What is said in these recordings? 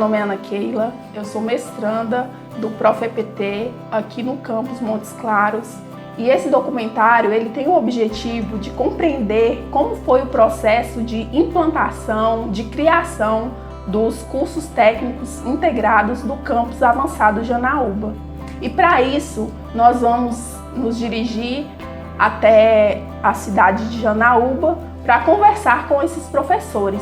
nome é Ana Keila, eu sou mestranda do Prof.EPT aqui no campus Montes Claros. E esse documentário ele tem o objetivo de compreender como foi o processo de implantação, de criação dos cursos técnicos integrados do campus avançado Janaúba. E para isso, nós vamos nos dirigir até a cidade de Janaúba para conversar com esses professores.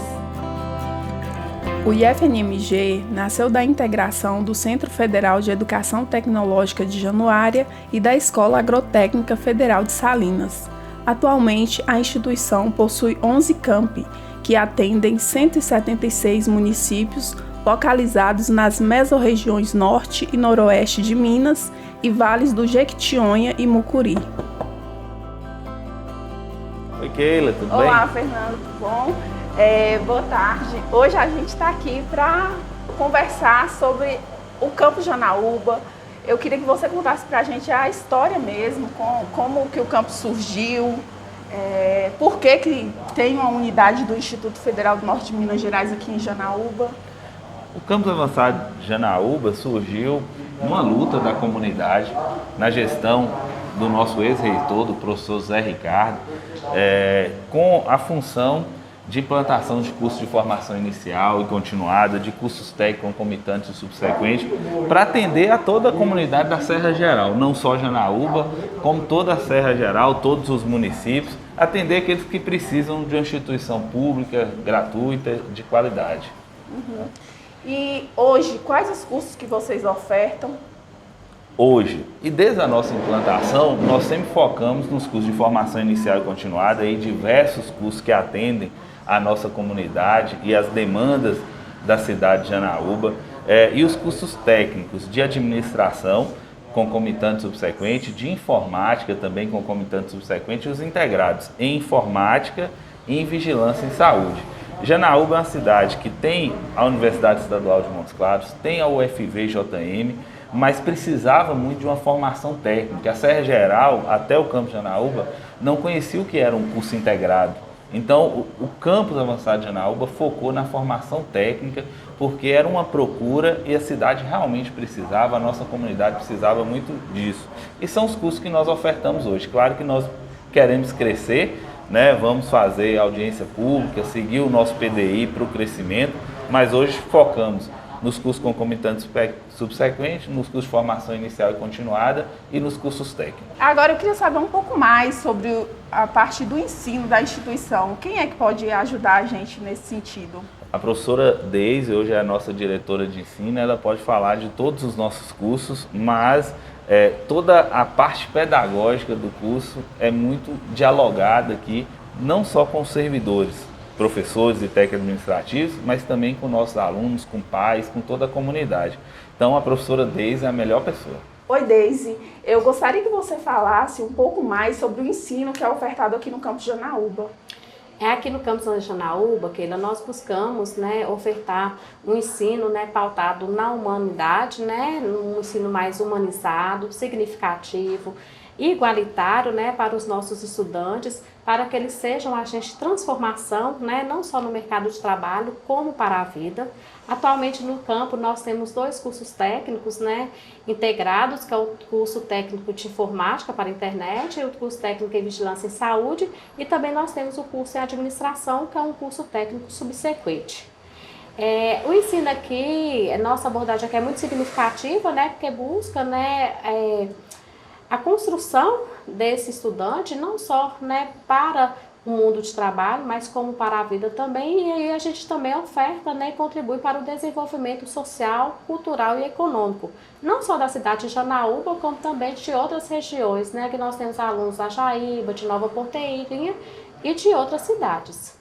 O IFNMG nasceu da integração do Centro Federal de Educação Tecnológica de Januária e da Escola Agrotécnica Federal de Salinas. Atualmente, a instituição possui 11 campi, que atendem 176 municípios localizados nas mesorregiões Norte e Noroeste de Minas e vales do Jequitinhonha e Mucuri. Oi, Keila, tudo bem? Olá, Fernando, tudo bom? Boa tarde. Hoje a gente está aqui para conversar sobre o campus Janaúba. Eu queria que você contasse para a gente a história mesmo, como que o campus surgiu, por que tem uma unidade do Instituto Federal do Norte de Minas Gerais aqui em Janaúba. O campus avançado Janaúba surgiu numa luta da comunidade, na gestão do nosso ex-reitor, do professor Zé Ricardo, com a função de implantação de cursos de formação inicial e continuada, de cursos técnicos concomitantes e subsequentes, para atender a toda a comunidade da Serra Geral, não só Janaúba, como toda a Serra Geral, todos os municípios, atender aqueles que precisam de uma instituição pública, gratuita, de qualidade. Uhum. E hoje, quais os cursos que vocês ofertam? Hoje, e desde a nossa implantação, nós sempre focamos nos cursos de formação inicial e continuada e diversos cursos que atendem a nossa comunidade e as demandas da cidade de Janaúba, e os cursos técnicos de administração, concomitante subsequente, de informática também concomitante subsequente, e os integrados em informática e em vigilância em saúde. Janaúba é uma cidade que tem a Universidade Estadual de Montes Claros, tem a UFV-JM, mas precisava muito de uma formação técnica. A Serra Geral, até o campus Janaúba, não conhecia o que era um curso integrado. Então, o campus avançado de Janaúba focou na formação técnica, porque era uma procura e a cidade realmente precisava, a nossa comunidade precisava muito disso. E são os cursos que nós ofertamos hoje. Claro que nós queremos crescer, né? Vamos fazer audiência pública, seguir o nosso PDI para o crescimento, mas hoje focamos nos cursos concomitantes subsequentes, nos cursos de formação inicial e continuada e nos cursos técnicos. Agora eu queria saber um pouco mais sobre a parte do ensino da instituição. Quem é que pode ajudar a gente nesse sentido? A professora Deise, hoje é a nossa diretora de ensino, ela pode falar de todos os nossos cursos, mas toda a parte pedagógica do curso é muito dialogada aqui, não só com os servidores, professores e técnicos administrativos, mas também com nossos alunos, com pais, com toda a comunidade. Então a professora Deise é a melhor pessoa. Oi, Deise. Eu gostaria que você falasse um pouco mais sobre o ensino que é ofertado aqui no campus Janaúba. Aqui no campus de Janaúba, Keila, nós buscamos, ofertar um ensino, pautado na humanidade, um ensino mais humanizado, significativo, igualitário, para os nossos estudantes, para que eles sejam agentes de transformação, não só no mercado de trabalho, como para a vida. Atualmente no campo nós temos 2 cursos técnicos, integrados, que é o curso técnico de informática para a internet e o curso técnico em vigilância em saúde, e também nós temos o curso em administração, que é um curso técnico subsequente. O ensino aqui, nossa abordagem aqui é muito significativa, porque busca a construção desse estudante, não só para o mundo de trabalho, mas como para a vida também, e aí a gente também oferta e contribui para o desenvolvimento social, cultural e econômico, não só da cidade de Janaúba, como também de outras regiões, que nós temos alunos da Jaíba, de Nova Porteirinha e de outras cidades.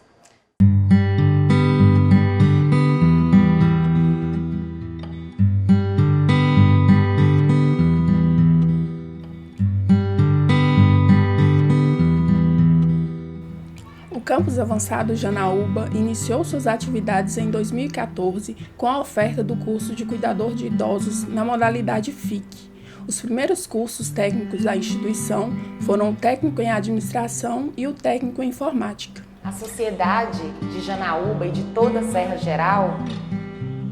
O Campus Avançado Janaúba iniciou suas atividades em 2014 com a oferta do curso de cuidador de idosos na modalidade FIC. Os primeiros cursos técnicos da instituição foram o técnico em administração e o técnico em informática. A sociedade de Janaúba e de toda a Serra Geral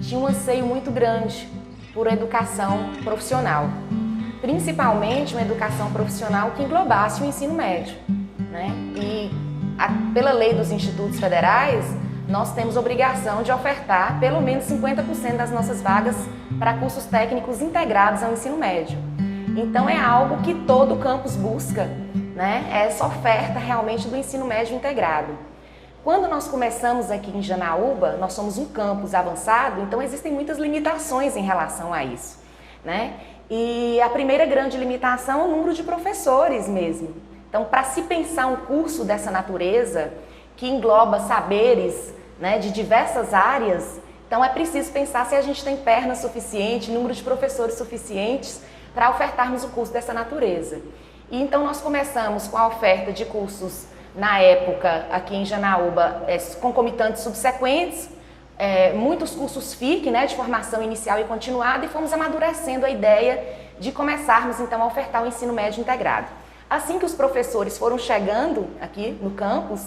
tinha um anseio muito grande por educação profissional, principalmente uma educação profissional que englobasse o ensino médio, né? E pela lei dos institutos federais, nós temos obrigação de ofertar pelo menos 50% das nossas vagas para cursos técnicos integrados ao ensino médio. Então é algo que todo campus busca, né? Essa oferta realmente do ensino médio integrado. Quando nós começamos aqui em Janaúba, nós somos um campus avançado, então existem muitas limitações em relação a isso, né? E a primeira grande limitação é o número de professores mesmo. Então, para se pensar um curso dessa natureza, que engloba saberes, né, de diversas áreas, então é preciso pensar se a gente tem perna suficiente, número de professores suficientes para ofertarmos um curso dessa natureza. E então nós começamos com a oferta de cursos, na época, aqui em Janaúba, concomitantes subsequentes, muitos cursos FIC, né, de formação inicial e continuada, e fomos amadurecendo a ideia de começarmos então a ofertar o ensino médio integrado. Assim que os professores foram chegando aqui no campus,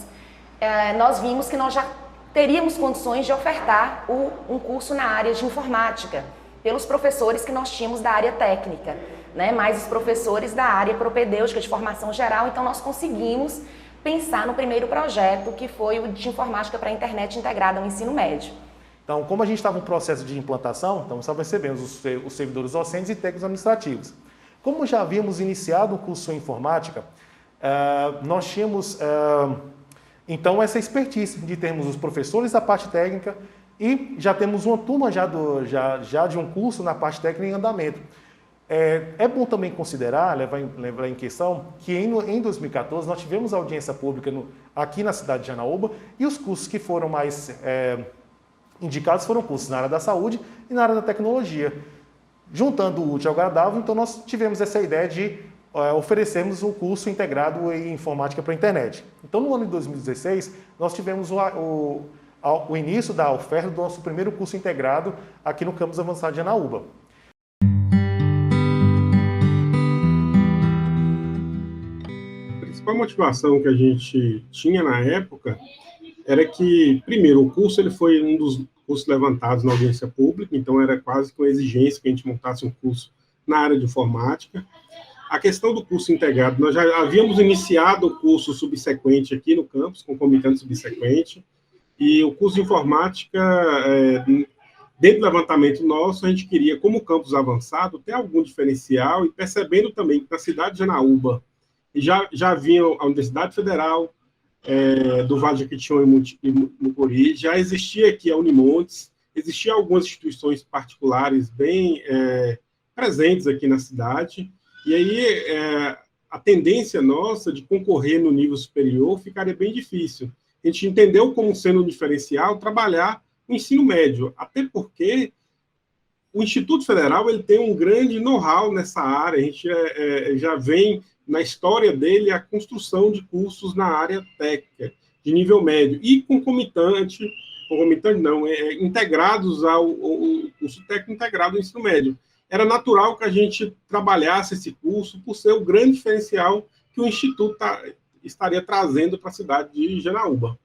nós vimos que nós já teríamos condições de ofertar um curso na área de informática, pelos professores que nós tínhamos da área técnica, né, mais os professores da área propedêutica de formação geral, então nós conseguimos pensar no primeiro projeto, que foi o de informática para a internet integrada ao ensino médio. Então, como a gente estava em processo de implantação, então só recebemos os servidores docentes e técnicos administrativos. Como já havíamos iniciado o curso em informática, nós tínhamos, então, essa expertise de termos os professores da parte técnica e já temos uma turma já de um curso na parte técnica em andamento. É bom também considerar, levar em questão, que em 2014 nós tivemos audiência pública aqui na cidade de Janaúba e os cursos que foram mais indicados foram cursos na área da saúde e na área da tecnologia. Juntando o útil ao agradável, então nós tivemos essa ideia de oferecermos um curso integrado em informática para a internet. Então no ano de 2016 nós tivemos o início da oferta do nosso primeiro curso integrado aqui no campus avançado de Janaúba. A principal motivação que a gente tinha na época era que, primeiro, o curso ele foi um dos cursos levantados na audiência pública, então era quase que uma exigência que a gente montasse um curso na área de informática. A questão do curso integrado, nós já havíamos iniciado o curso subsequente aqui no campus, concomitante subsequente, e o curso de informática, dentro do levantamento nosso, a gente queria, como campus avançado, ter algum diferencial e percebendo também que na cidade de Janaúba já havia a Universidade Federal do Vale de Jequitinhonha e Mucuri, já existia aqui a Unimontes, existiam algumas instituições particulares bem presentes aqui na cidade, e aí a tendência nossa de concorrer no nível superior ficaria bem difícil. A gente entendeu como sendo um diferencial trabalhar o ensino médio, até porque o Instituto Federal ele tem um grande know-how nessa área, a gente já vem na história dele a construção de cursos na área técnica, de nível médio, e integrados ao curso técnico integrado ao ensino médio. Era natural que a gente trabalhasse esse curso por ser o grande diferencial que o Instituto estaria trazendo para a cidade de Janaúba.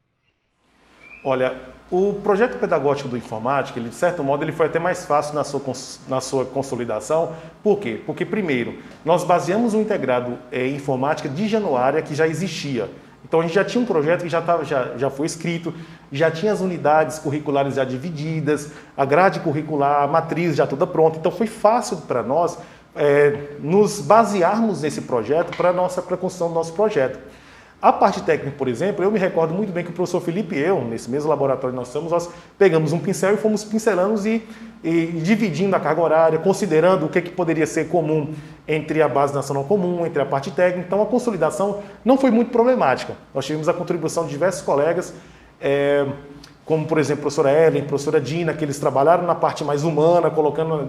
Olha, o projeto pedagógico do informática, ele, de certo modo, ele foi até mais fácil na sua consolidação. Por quê? Porque, primeiro, nós baseamos o integrado em informática de Januária, que já existia. Então, a gente já tinha um projeto que já foi escrito, já tinha as unidades curriculares já divididas, a grade curricular, a matriz já toda pronta. Então, foi fácil para nós nos basearmos nesse projeto para a construção do nosso projeto. A parte técnica, por exemplo, eu me recordo muito bem que o professor Felipe e eu, nesse mesmo laboratório que nós estamos, nós pegamos um pincel e fomos pincelando e dividindo a carga horária, considerando o que poderia ser comum entre a base nacional comum, entre a parte técnica. Então, a consolidação não foi muito problemática. Nós tivemos a contribuição de diversos colegas, como, por exemplo, a professora Ellen, a professora Dina, que eles trabalharam na parte mais humana,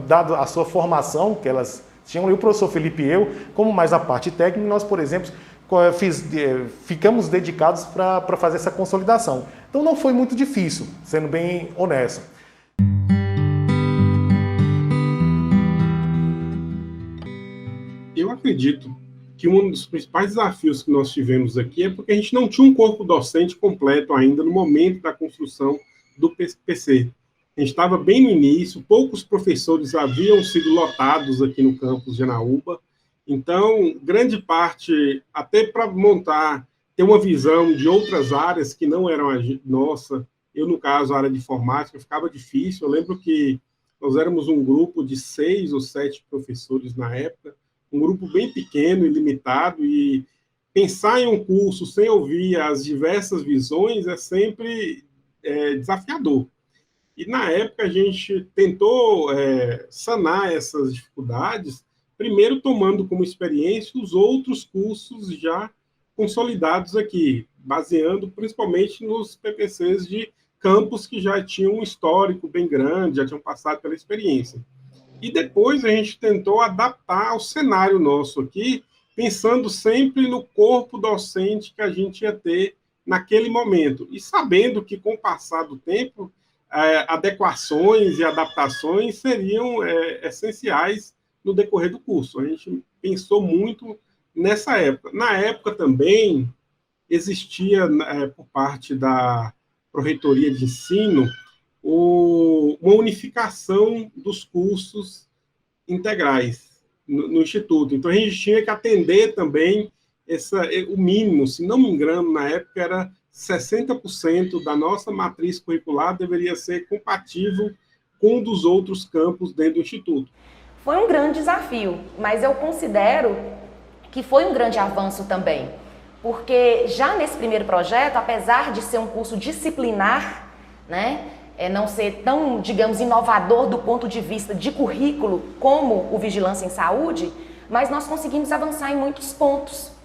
dado a sua formação que elas tinham, e o professor Felipe e eu, como mais a parte técnica, nós, por exemplo, ficamos dedicados para fazer essa consolidação. Então não foi muito difícil, sendo bem honesto. Eu acredito que um dos principais desafios que nós tivemos aqui é porque a gente não tinha um corpo docente completo ainda no momento da construção do PC. A gente estava bem no início, poucos professores haviam sido lotados aqui no campus de Janaúba, então, grande parte, até para ter uma visão de outras áreas que não eram a nossa, eu, no caso, a área de informática, ficava difícil. Eu lembro que nós éramos um grupo de 6 ou 7 professores na época, um grupo bem pequeno e limitado, e pensar em um curso sem ouvir as diversas visões é sempre desafiador. E, na época, a gente tentou sanar essas dificuldades, primeiro tomando como experiência os outros cursos já consolidados aqui, baseando principalmente nos PPCs de campus que já tinham um histórico bem grande, já tinham passado pela experiência. E depois a gente tentou adaptar ao cenário nosso aqui, pensando sempre no corpo docente que a gente ia ter naquele momento, e sabendo que, com o passar do tempo, adequações e adaptações seriam essenciais no decorrer do curso. A gente pensou muito nessa época. Na época também existia, por parte da Pró-Reitoria de Ensino, uma unificação dos cursos integrais no Instituto. Então, a gente tinha que atender também o mínimo, se não me engano, na época era 60% da nossa matriz curricular deveria ser compatível com um dos outros campos dentro do Instituto. Foi um grande desafio, mas eu considero que foi um grande avanço também, porque já nesse primeiro projeto, apesar de ser um curso disciplinar, né, não ser tão, digamos, inovador do ponto de vista de currículo como o Vigilância em Saúde, mas nós conseguimos avançar em muitos pontos.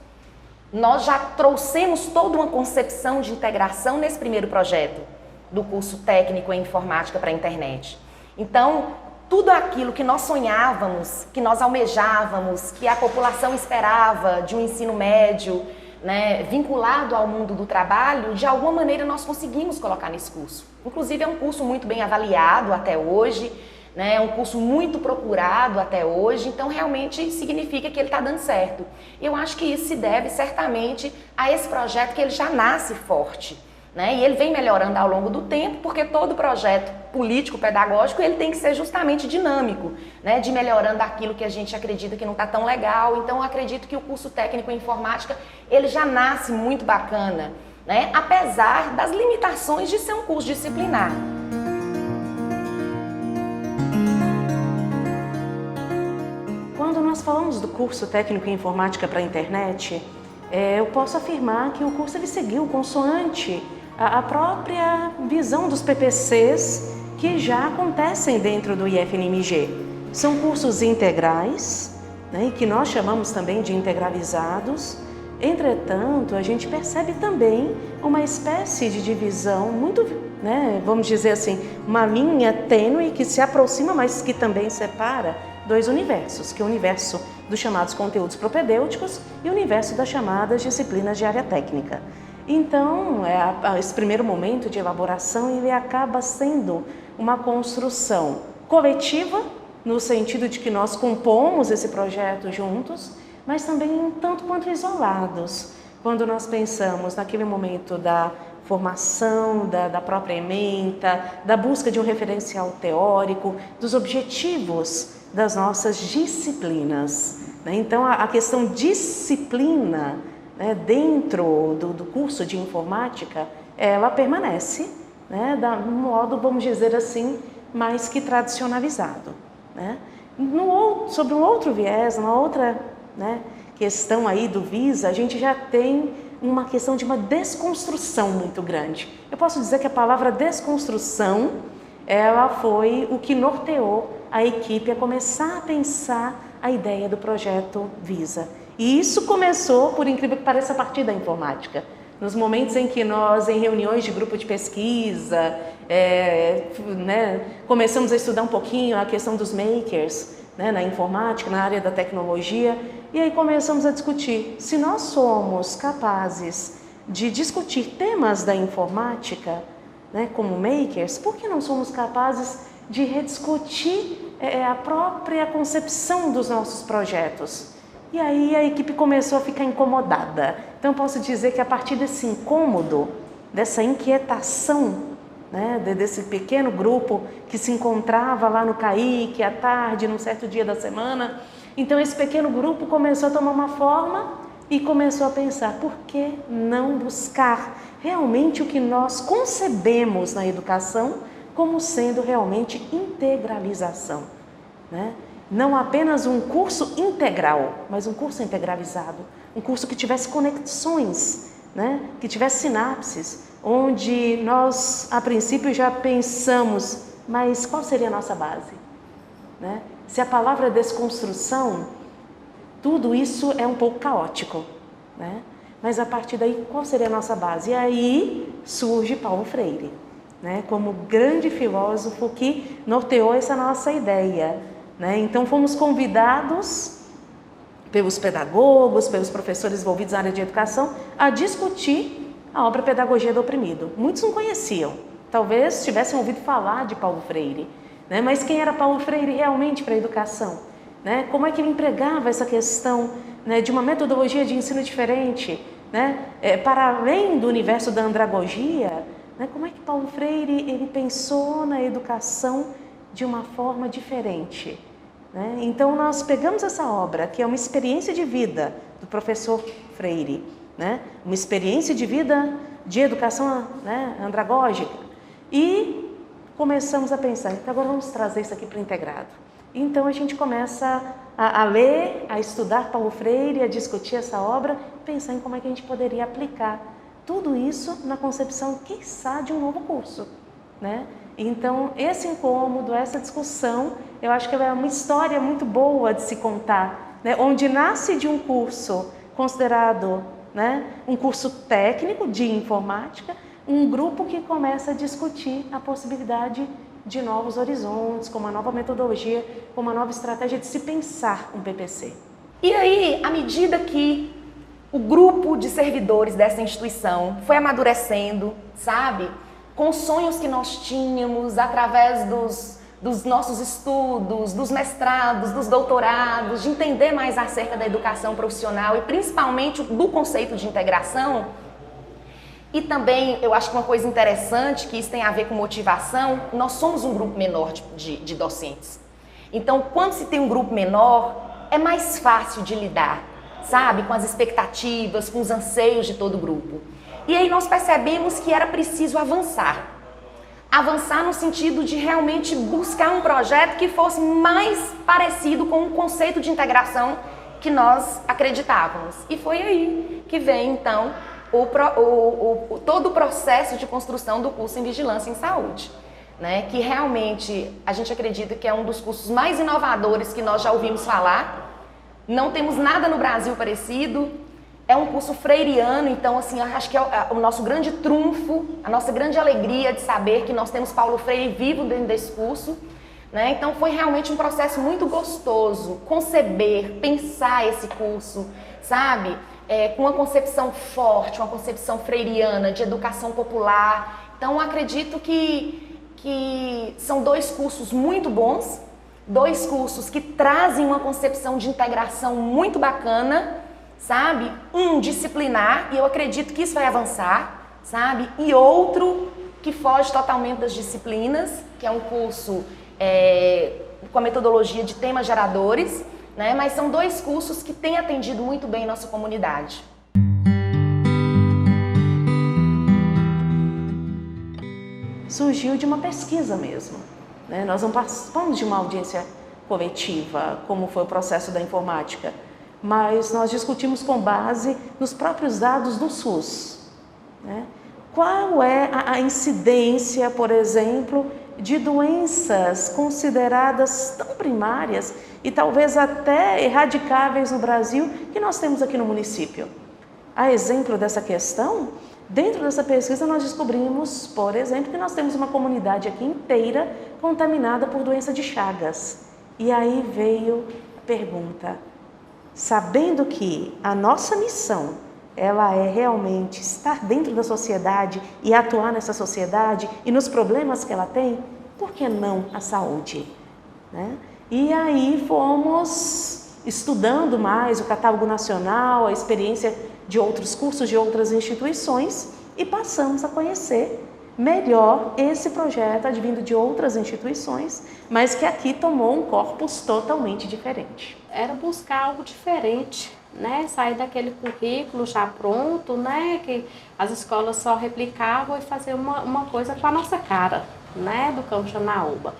Nós já trouxemos toda uma concepção de integração nesse primeiro projeto do curso técnico em informática para a internet. Então, tudo aquilo que nós sonhávamos, que nós almejávamos, que a população esperava de um ensino médio, né, vinculado ao mundo do trabalho, de alguma maneira nós conseguimos colocar nesse curso. Inclusive é um curso muito bem avaliado até hoje, né, é um curso muito procurado até hoje, então realmente significa que ele está dando certo. Eu acho que isso se deve certamente a esse projeto que ele já nasce forte, né, e ele vem melhorando ao longo do tempo, porque todo projeto político-pedagógico ele tem que ser justamente dinâmico, né, de melhorando aquilo que a gente acredita que não está tão legal. Então eu acredito que o curso técnico em informática ele já nasce muito bacana, né, apesar das limitações de ser um curso disciplinar. Quando nós falamos do curso técnico em informática para a internet, eu posso afirmar que o curso ele seguiu consoante a própria visão dos PPCs que já acontecem dentro do IFNMG. São cursos integrais, né, que nós chamamos também de integralizados. Entretanto, a gente percebe também uma espécie de divisão muito, né, vamos dizer assim, uma linha tênue que se aproxima, mas que também separa dois universos, que é o universo dos chamados conteúdos propedêuticos e o universo das chamadas disciplinas de área técnica. Então, esse primeiro momento de elaboração ele acaba sendo uma construção coletiva, no sentido de que nós compomos esse projeto juntos, mas também tanto quanto isolados. Quando nós pensamos naquele momento da formação, da própria ementa, da busca de um referencial teórico, dos objetivos das nossas disciplinas. Então, a questão disciplina, né, dentro do curso de informática, ela permanece, né, de um modo, vamos dizer assim, mais que tradicionalizado. Né? Sobre um outro viés, uma outra, né, questão aí do VISA, a gente já tem uma questão de uma desconstrução muito grande. Eu posso dizer que a palavra desconstrução, ela foi o que norteou a equipe a começar a pensar a ideia do projeto VISA. E isso começou, por incrível que pareça, a partir da informática. Nos momentos em que nós, em reuniões de grupo de pesquisa, né, começamos a estudar um pouquinho a questão dos makers, né, na informática, na área da tecnologia, e aí começamos a discutir se nós somos capazes de discutir temas da informática, né, como makers, por que não somos capazes de rediscutir a própria concepção dos nossos projetos? E aí a equipe começou a ficar incomodada. Então eu posso dizer que a partir desse incômodo, dessa inquietação, né, desse pequeno grupo que se encontrava lá no CAIC à tarde, num certo dia da semana. Então esse pequeno grupo começou a tomar uma forma e começou a pensar, por que não buscar realmente o que nós concebemos na educação como sendo realmente integralização, né? Não apenas um curso integral, mas um curso integralizado, um curso que tivesse conexões, né? Que tivesse sinapses, onde nós, a princípio, já pensamos, mas qual seria a nossa base? Né? Se a palavra desconstrução, tudo isso é um pouco caótico, né? Mas a partir daí, qual seria a nossa base? E aí surge Paulo Freire, né? Como grande filósofo que norteou essa nossa ideia, né? Então fomos convidados pelos pedagogos, pelos professores envolvidos na área de educação, a discutir a obra Pedagogia do Oprimido. Muitos não conheciam, talvez tivessem ouvido falar de Paulo Freire, né? Mas quem era Paulo Freire realmente para a educação? Né? Como é que ele empregava essa questão, né, de uma metodologia de ensino diferente, né? Para além do universo da andragogia, né? Como é que Paulo Freire ele pensou na educação de uma forma diferente? Né? Então nós pegamos essa obra, que é uma experiência de vida do professor Freire, né? Uma experiência de vida de educação, né, andragógica, e começamos a pensar, então agora vamos trazer isso aqui para o integrado. Então a gente começa a ler, a estudar Paulo Freire, a discutir essa obra, pensar em como é que a gente poderia aplicar tudo isso na concepção, quiçá, de um novo curso, né? Então esse incômodo, essa discussão, eu acho que é uma história muito boa de se contar, né? Onde nasce de um curso considerado, né, um curso técnico de informática, um grupo que começa a discutir a possibilidade de novos horizontes, com uma nova metodologia, com uma nova estratégia de se pensar um PPC. E aí, à medida que o grupo de servidores dessa instituição foi amadurecendo, sabe? Com os sonhos que nós tínhamos através dos nossos estudos, dos mestrados, dos doutorados, de entender mais acerca da educação profissional e principalmente do conceito de integração. E também, eu acho que uma coisa interessante, que isso tem a ver com motivação, nós somos um grupo menor de docentes. Então, quando se tem um grupo menor, é mais fácil de lidar, sabe? Com as expectativas, com os anseios de todo o grupo. E aí nós percebemos que era preciso avançar. Avançar no sentido de realmente buscar um projeto que fosse mais parecido com o conceito de integração que nós acreditávamos. E foi aí que vem, então, todo o processo de construção do curso em Vigilância em Saúde, né? Que realmente a gente acredita que é um dos cursos mais inovadores que nós já ouvimos falar. Não temos nada no Brasil parecido. É um curso freiriano, então assim, acho que é o nosso grande trunfo, a nossa grande alegria de saber que nós temos Paulo Freire vivo dentro desse curso, né? Então foi realmente um processo muito gostoso conceber, pensar esse curso, sabe? Com uma concepção forte, uma concepção freiriana de educação popular. Então acredito que são dois cursos muito bons, dois cursos que trazem uma concepção de integração muito bacana, sabe? Um disciplinar, e eu acredito que isso vai avançar, sabe? E outro que foge totalmente das disciplinas, que é um curso com a metodologia de temas geradores, né? Mas são dois cursos que têm atendido muito bem nossa comunidade. Surgiu de uma pesquisa mesmo, né? Nós não participamos de uma audiência coletiva, como foi o processo da informática, mas nós discutimos com base nos próprios dados do SUS, né? Qual é a incidência, por exemplo, de doenças consideradas tão primárias e talvez até erradicáveis no Brasil que nós temos aqui no município? A exemplo dessa questão, dentro dessa pesquisa nós descobrimos, por exemplo, que nós temos uma comunidade aqui inteira contaminada por doença de Chagas. E aí veio a pergunta: sabendo que a nossa missão, ela é realmente estar dentro da sociedade e atuar nessa sociedade e nos problemas que ela tem, por que não a saúde? Né? E aí fomos estudando mais o catálogo nacional, a experiência de outros cursos de outras instituições e passamos a conhecer melhor esse projeto advindo de outras instituições, mas que aqui tomou um corpus totalmente diferente. Era buscar algo diferente, né? Sair daquele currículo já pronto, né? Que as escolas só replicavam e fazer uma coisa com a nossa cara, né? Do Campus Janaúba.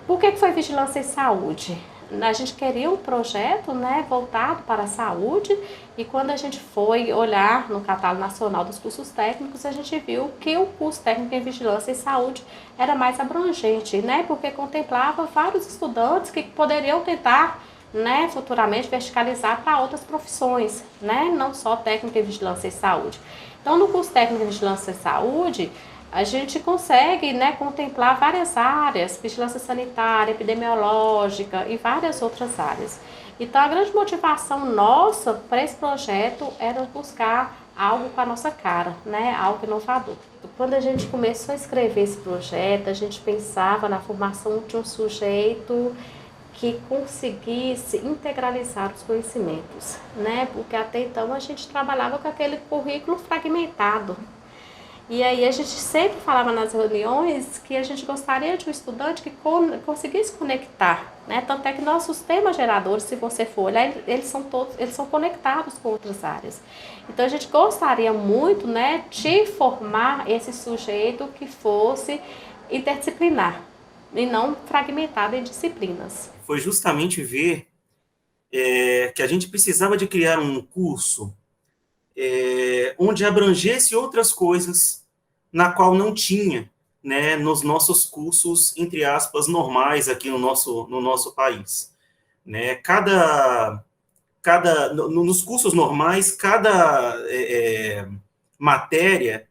Por que foi Vigilância e Saúde? A gente queria um projeto, né, voltado para a saúde, e quando a gente foi olhar no catálogo nacional dos cursos técnicos, a gente viu que o curso técnico em Vigilância e Saúde era mais abrangente, né, porque contemplava vários estudantes que poderiam tentar, né, futuramente verticalizar para outras profissões, né, não só técnico em Vigilância e Saúde. Então, no curso técnico em Vigilância e Saúde, a gente consegue, né, contemplar várias áreas, vigilância sanitária, epidemiológica e várias outras áreas. Então, a grande motivação nossa para esse projeto era buscar algo com a nossa cara, né, algo inovador. Quando a gente começou a escrever esse projeto, a gente pensava na formação de um sujeito que conseguisse integralizar os conhecimentos, né, porque até então a gente trabalhava com aquele currículo fragmentado. E aí a gente sempre falava nas reuniões que a gente gostaria de um estudante que conseguisse conectar, né? Tanto é que nossos temas geradores, se você for olhar, eles são conectados com outras áreas. Então a gente gostaria muito, né, de formar esse sujeito que fosse interdisciplinar e não fragmentado em disciplinas. Foi justamente ver que a gente precisava de criar um curso onde abrangesse outras coisas na qual não tinha, né, nos nossos cursos, entre aspas, normais aqui no nosso país. Né? Nos cursos normais, cada matéria,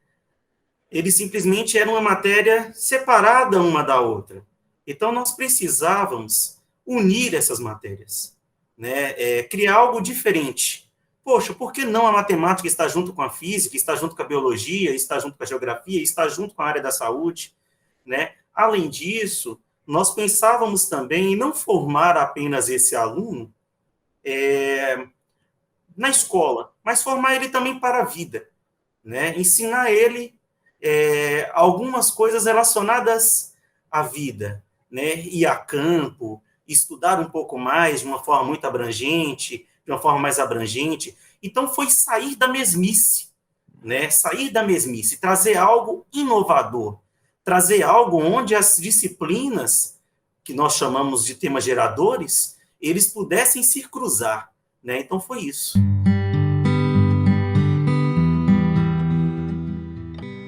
ele simplesmente era uma matéria separada uma da outra. Então, nós precisávamos unir essas matérias, né? Criar algo diferente. Poxa, por que não a matemática está junto com a física, está junto com a biologia, está junto com a geografia, está junto com a área da saúde, né? Além disso, nós pensávamos também em não formar apenas esse aluno na escola, mas formar ele também para a vida, né? Ensinar ele algumas coisas relacionadas à vida, né? Ir a campo, estudar um pouco mais de uma forma muito abrangente, de uma forma mais abrangente. Então, foi sair da mesmice, né? Sair da mesmice, trazer algo inovador, trazer algo onde as disciplinas, que nós chamamos de temas geradores, eles pudessem se cruzar, né? Então, foi isso.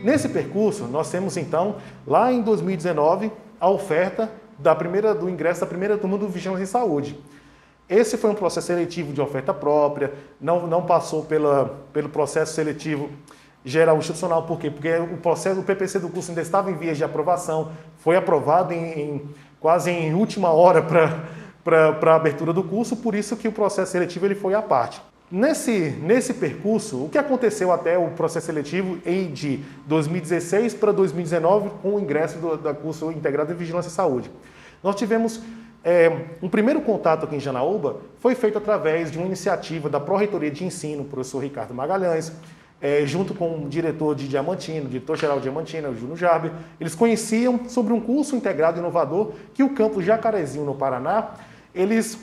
Nesse percurso, nós temos, então, lá em 2019, a oferta do ingresso da primeira turma do Vigilância em Saúde. Esse foi um processo seletivo de oferta própria, não passou pelo processo seletivo geral institucional. Por quê? Porque o PPC do curso ainda estava em vias de aprovação, foi aprovado quase em última hora para a abertura do curso, por isso que o processo seletivo ele foi à parte. Nesse percurso, o que aconteceu até o processo seletivo de 2016 para 2019, com o ingresso do curso integrado em Vigilância e Saúde? Nós tivemos um primeiro contato aqui em Janaúba, foi feito através de uma iniciativa da Pró-Reitoria de Ensino, o professor Ricardo Magalhães, junto com o diretor de Diamantino, o diretor-geral de Diamantino, o Júnior Jarbi. Eles conheciam sobre um curso integrado inovador que o campus Jacarezinho, no Paraná, eles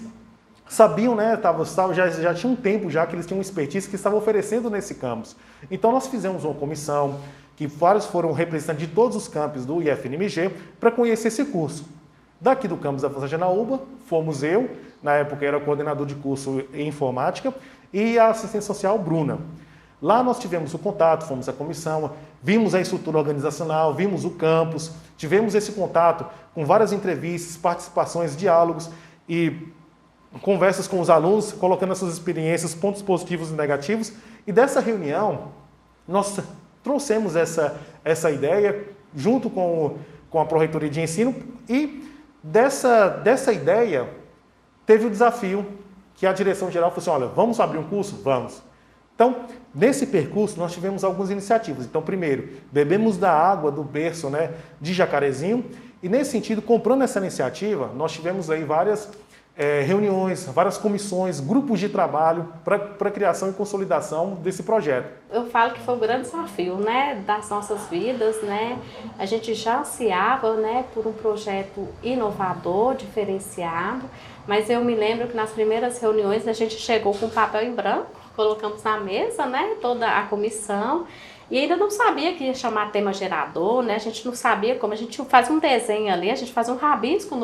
sabiam, né, já tinha um tempo já que eles tinham uma expertise que estavam oferecendo nesse campus. Então nós fizemos uma comissão, que vários foram representantes de todos os campos do IFNMG, para conhecer esse curso. Daqui do campus da Fundação Janaúba, fomos eu, na época era coordenador de curso em informática, e a assistente social Bruna. Lá nós tivemos o contato, fomos à comissão, vimos a estrutura organizacional, vimos o campus, tivemos esse contato com várias entrevistas, participações, diálogos e conversas com os alunos, colocando as suas experiências, pontos positivos e negativos. E dessa reunião, nós trouxemos essa ideia junto com a Pró-Reitoria de Ensino, e dessa ideia teve o desafio que a direção-geral falou assim: olha, vamos abrir um curso? Vamos. Então, nesse percurso, nós tivemos algumas iniciativas. Então, primeiro, bebemos da água do berço, né, de Jacarezinho, e nesse sentido, comprando essa iniciativa, nós tivemos aí várias reuniões, várias comissões, grupos de trabalho para a criação e consolidação desse projeto. Eu falo que foi um grande desafio, né, das nossas vidas, né? A gente já ansiava, né, por um projeto inovador, diferenciado, mas eu me lembro que nas primeiras reuniões a gente chegou com papel em branco, colocamos na mesa, né, toda a comissão. E ainda não sabia que ia chamar tema gerador, né? A gente não sabia como. A gente faz um desenho ali, a gente faz um rabisco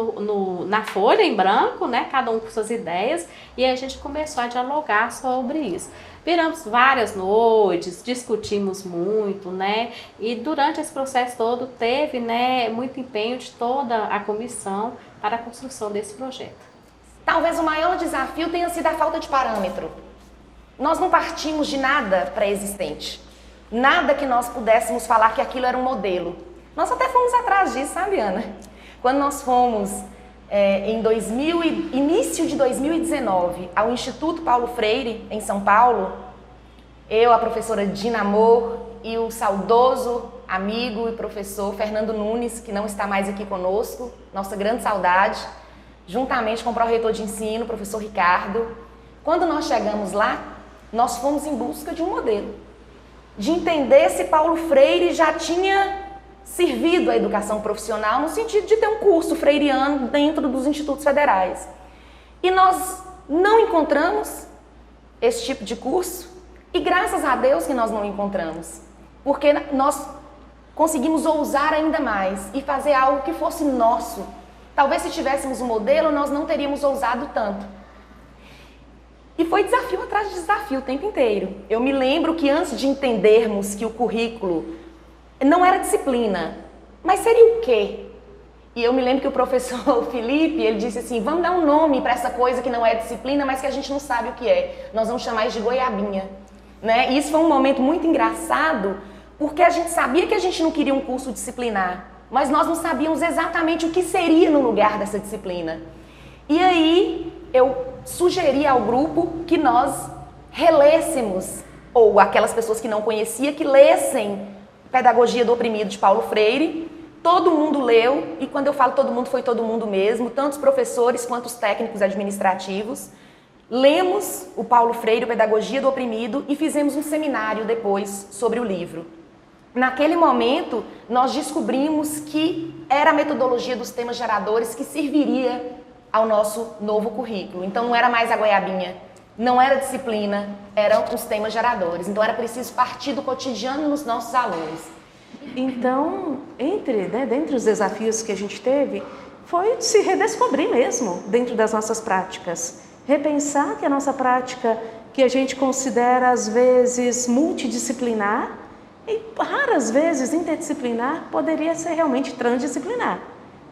na folha em branco, né? Cada um com suas ideias. E aí a gente começou a dialogar sobre isso. Viramos várias noites, discutimos muito, né? E durante esse processo todo teve, né, muito empenho de toda a comissão para a construção desse projeto. Talvez o maior desafio tenha sido a falta de parâmetro. Nós não partimos de nada pré-existente. Nada que nós pudéssemos falar que aquilo era um modelo. Nós até fomos atrás disso, sabe, Ana? Quando nós fomos, início de 2019, ao Instituto Paulo Freire, em São Paulo, eu, a professora Dina Amor e o saudoso amigo e professor Fernando Nunes, que não está mais aqui conosco, nossa grande saudade, juntamente com o pró-reitor de ensino, o professor Ricardo. Quando nós chegamos lá, nós fomos em busca de um modelo, de entender se Paulo Freire já tinha servido à educação profissional no sentido de ter um curso freiriano dentro dos institutos federais. E nós não encontramos esse tipo de curso, e graças a Deus que nós não encontramos, porque nós conseguimos ousar ainda mais e fazer algo que fosse nosso. Talvez se tivéssemos um modelo, nós não teríamos ousado tanto. E foi desafio atrás de desafio o tempo inteiro. Eu me lembro que antes de entendermos que o currículo não era disciplina, mas seria o quê? E eu me lembro que o professor Felipe, ele disse assim, vamos dar um nome para essa coisa que não é disciplina, mas que a gente não sabe o que é. Nós vamos chamar isso de goiabinha. Né? E isso foi um momento muito engraçado, porque a gente sabia que a gente não queria um curso disciplinar, mas nós não sabíamos exatamente o que seria no lugar dessa disciplina. E aí eu sugeri ao grupo que nós relêssemos, ou aquelas pessoas que não conheciam, que lessem Pedagogia do Oprimido, de Paulo Freire. Todo mundo leu, e quando eu falo todo mundo, foi todo mundo mesmo, tanto os professores quanto os técnicos administrativos. Lemos o Paulo Freire, Pedagogia do Oprimido, e fizemos um seminário depois sobre o livro. Naquele momento, nós descobrimos que era a metodologia dos temas geradores que serviria ao nosso novo currículo. Então não era mais a goiabinha, não era disciplina, eram os temas geradores. Então era preciso partir do cotidiano nos nossos alunos. Então, dentre os desafios que a gente teve, foi se redescobrir mesmo dentro das nossas práticas. Repensar que a nossa prática, que a gente considera às vezes multidisciplinar, e raras vezes interdisciplinar, poderia ser realmente transdisciplinar.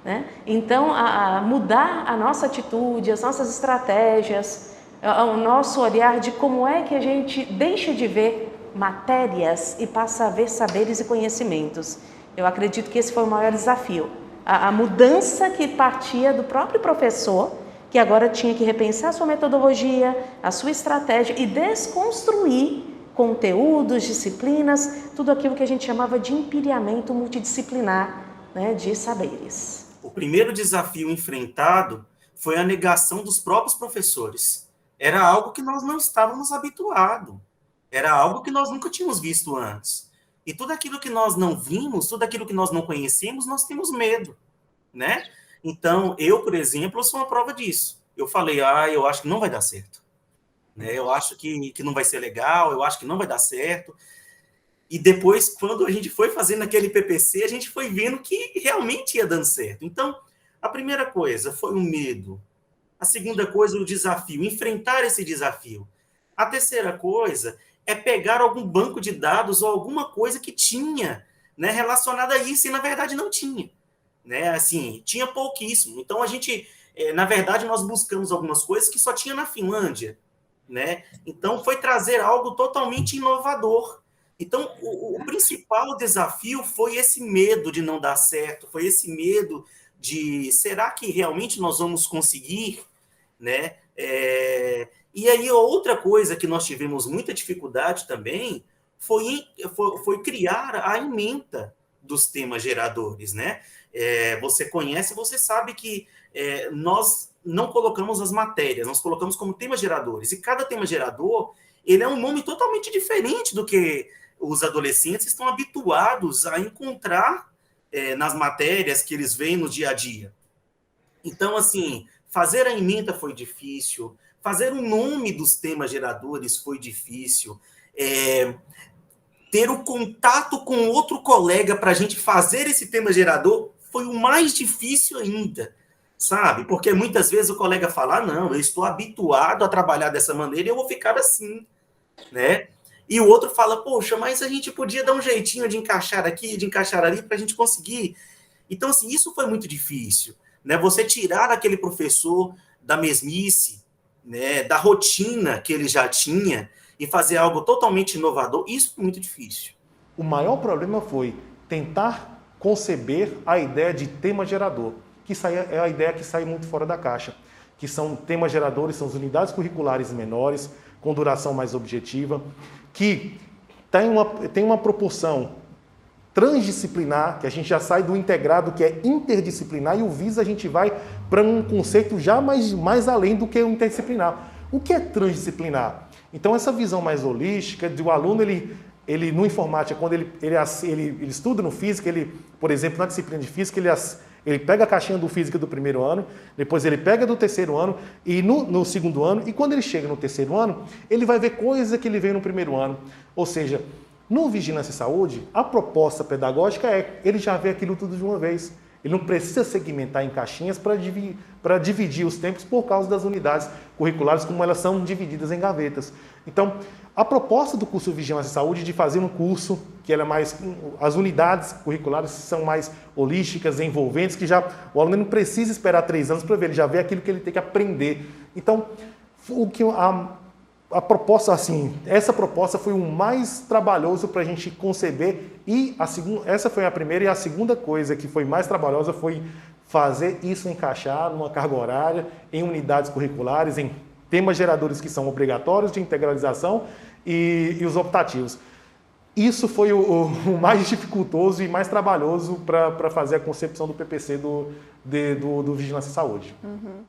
Né? Então, a mudar a nossa atitude, as nossas estratégias, o nosso olhar de como é que a gente deixa de ver matérias e passa a ver saberes e conhecimentos. Eu acredito que esse foi o maior desafio. A mudança que partia do próprio professor, que agora tinha que repensar a sua metodologia, a sua estratégia e desconstruir conteúdos, disciplinas, tudo aquilo que a gente chamava de empilhamento multidisciplinar, né, de saberes. O primeiro desafio enfrentado foi a negação dos próprios professores. Era algo que nós não estávamos habituados. Era algo que nós nunca tínhamos visto antes. E tudo aquilo que nós não vimos, tudo aquilo que nós não conhecemos, nós temos medo, né? Então, eu, por exemplo, sou uma prova disso. Eu falei, eu acho que não vai dar certo. Né? Eu acho que não vai ser legal, eu acho que não vai dar certo. E depois, quando a gente foi fazendo aquele PPC, a gente foi vendo que realmente ia dando certo. Então, a primeira coisa foi o medo. A segunda coisa, o desafio, enfrentar esse desafio. A terceira coisa é pegar algum banco de dados ou alguma coisa que tinha, né, relacionada a isso, e na verdade não tinha. Né? Assim, tinha pouquíssimo. Então, a gente, na verdade, nós buscamos algumas coisas que só tinha na Finlândia. Né? Então, foi trazer algo totalmente inovador. Então, o principal desafio foi esse medo de não dar certo, foi esse medo de, será que realmente nós vamos conseguir? Né? E aí, outra coisa que nós tivemos muita dificuldade também foi criar a ementa dos temas geradores, né? Você conhece, você sabe que nós não colocamos as matérias, nós colocamos como temas geradores. E cada tema gerador, ele é um nome totalmente diferente do que os adolescentes estão habituados a encontrar nas matérias que eles veem no dia a dia. Então, assim, fazer a ementa foi difícil, fazer o nome dos temas geradores foi difícil, ter o contato com outro colega para a gente fazer esse tema gerador foi o mais difícil ainda, sabe? Porque muitas vezes o colega fala, não, eu estou habituado a trabalhar dessa maneira e eu vou ficar assim, né? E o outro fala, poxa, mas a gente podia dar um jeitinho de encaixar aqui, de encaixar ali, para a gente conseguir. Então, assim, isso foi muito difícil, né? Você tirar aquele professor da mesmice, né, da rotina que ele já tinha e fazer algo totalmente inovador, isso foi muito difícil. O maior problema foi tentar conceber a ideia de tema gerador, que é a ideia que sai muito fora da caixa, que são temas geradores, são as unidades curriculares menores, com duração mais objetiva, que tem uma proporção transdisciplinar, que a gente já sai do integrado, que é interdisciplinar, e o VIS a gente vai para um conceito já mais além do que o interdisciplinar. O que é transdisciplinar? Então, essa visão mais holística do aluno, ele no informática, quando ele estuda no física, por exemplo, na disciplina de física, ele pega a caixinha do física do primeiro ano, depois ele pega do terceiro ano e no segundo ano, e quando ele chega no terceiro ano, ele vai ver coisas que ele veio no primeiro ano. Ou seja, no Vigilância e Saúde, a proposta pedagógica ele já vê aquilo tudo de uma vez. Ele não precisa segmentar em caixinhas para dividir os tempos por causa das unidades curriculares, como elas são divididas em gavetas. Então, a proposta do curso Vigilância e Saúde de fazer um curso que ela é as unidades curriculares são mais holísticas, envolventes, que o aluno não precisa esperar 3 anos para ver, ele já vê aquilo que ele tem que aprender. Então, a proposta, assim, essa proposta foi o mais trabalhoso para a gente conceber, e essa foi a primeira, e a segunda coisa que foi mais trabalhosa foi fazer isso encaixar numa carga horária, em unidades curriculares, em temas geradores que são obrigatórios de integralização e os optativos. Isso foi o mais dificultoso e mais trabalhoso para fazer a concepção do PPC do Vigilância e Saúde. Uhum.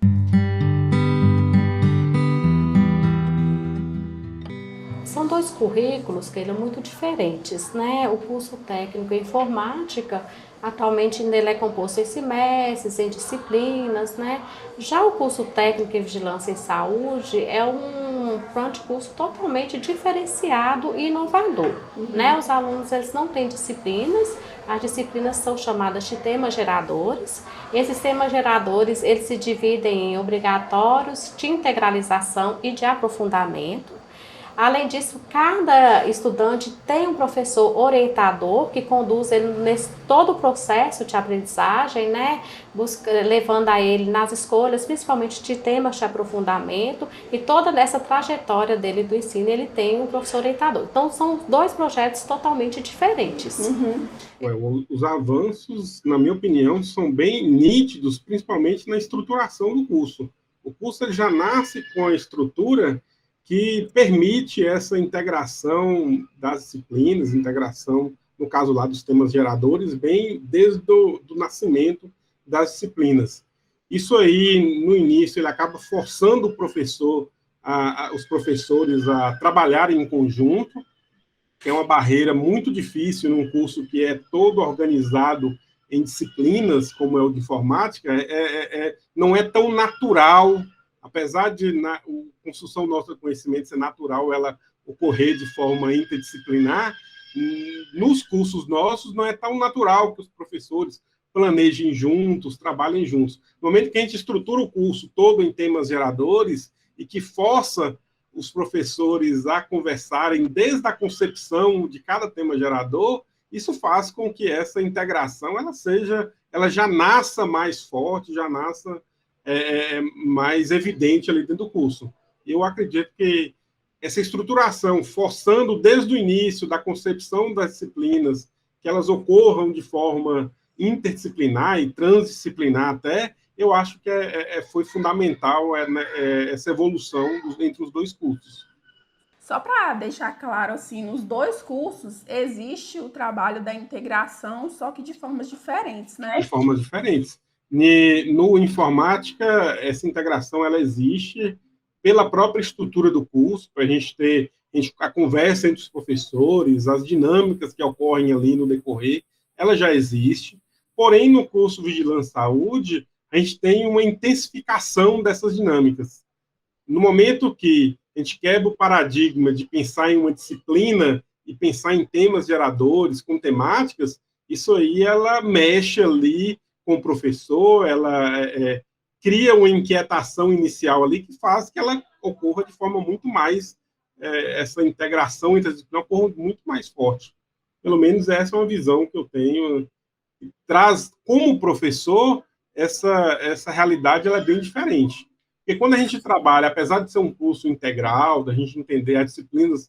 São 2 currículos que são muito diferentes, né? O curso técnico em informática, atualmente ele é composto em semestres, em disciplinas, né? Já o curso técnico em vigilância em saúde é um plano de curso totalmente diferenciado e inovador, né? Os alunos, eles não têm disciplinas, as disciplinas são chamadas de temas geradores. Esses temas geradores, eles se dividem em obrigatórios, de integralização e de aprofundamento. Além disso, cada estudante tem um professor orientador que conduz ele nesse todo o processo de aprendizagem, né? Levando a ele nas escolhas, principalmente de temas de aprofundamento, e toda essa trajetória dele do ensino, ele tem um professor orientador. Então, são 2 projetos totalmente diferentes. Uhum. Os avanços, na minha opinião, são bem nítidos, principalmente na estruturação do curso. O curso ele já nasce com a estrutura que permite essa integração das disciplinas, integração, no caso lá dos temas geradores, bem desde do nascimento das disciplinas. Isso aí, no início, ele acaba forçando o professor, os professores a trabalharem em conjunto, que é uma barreira muito difícil num curso que é todo organizado em disciplinas, como é o de informática, não é tão natural. Apesar de a construção do nosso conhecimento ser natural, ela ocorrer de forma interdisciplinar, nos cursos nossos não é tão natural que os professores planejem juntos, trabalhem juntos. No momento que a gente estrutura o curso todo em temas geradores e que força os professores a conversarem desde a concepção de cada tema gerador, isso faz com que essa integração ela já nasça mais forte, já nasça mais evidente ali dentro do curso. Eu acredito que essa estruturação, forçando desde o início da concepção das disciplinas, que elas ocorram de forma interdisciplinar e transdisciplinar até, eu acho que foi fundamental essa evolução entre os 2 cursos. Só para deixar claro, assim, nos dois cursos existe o trabalho da integração, só que de formas diferentes, né? De formas diferentes. No informática, essa integração ela existe pela própria estrutura do curso, para a gente ter a conversa entre os professores, as dinâmicas que ocorrem ali no decorrer, ela já existe. Porém, no curso Vigilância Saúde, a gente tem uma intensificação dessas dinâmicas. No momento que a gente quebra o paradigma de pensar em uma disciplina e pensar em temas geradores, com temáticas, isso aí ela mexe ali com o professor, ela cria uma inquietação inicial ali que faz que ela ocorra de forma muito mais, essa integração entre as disciplinas ocorra muito mais forte. Pelo menos essa é uma visão que eu tenho. Traz, como professor, essa realidade ela é bem diferente. Porque quando a gente trabalha, apesar de ser um curso integral, da gente entender as disciplinas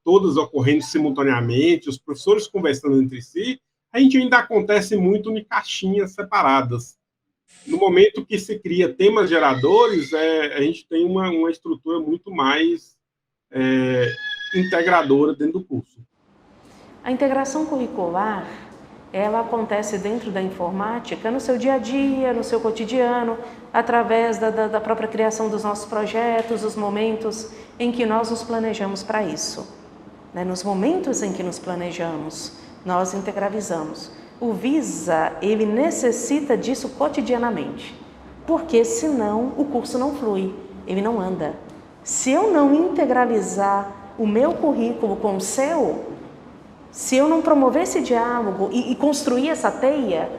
todas ocorrendo simultaneamente, os professores conversando entre si, a gente ainda acontece muito em caixinhas separadas. No momento que se cria temas geradores, a gente tem uma estrutura muito mais integradora dentro do curso. A integração curricular, ela acontece dentro da informática, no seu dia a dia, no seu cotidiano, através da própria criação dos nossos projetos, os momentos em que nós nos planejamos para isso. Nos momentos em que nos planejamos, nós integralizamos. O Visa, ele necessita disso cotidianamente, porque senão o curso não flui, ele não anda. Se eu não integralizar o meu currículo com o seu, se eu não promover esse diálogo e construir essa teia,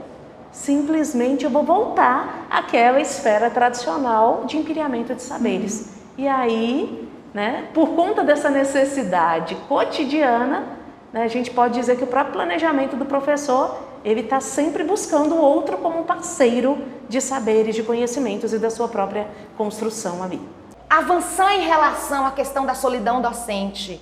simplesmente eu vou voltar àquela esfera tradicional de empilhamento de saberes. E aí, por conta dessa necessidade cotidiana, a gente pode dizer que o próprio planejamento do professor, ele está sempre buscando o outro como um parceiro de saberes, de conhecimentos e da sua própria construção ali. Avançar em relação à questão da solidão docente,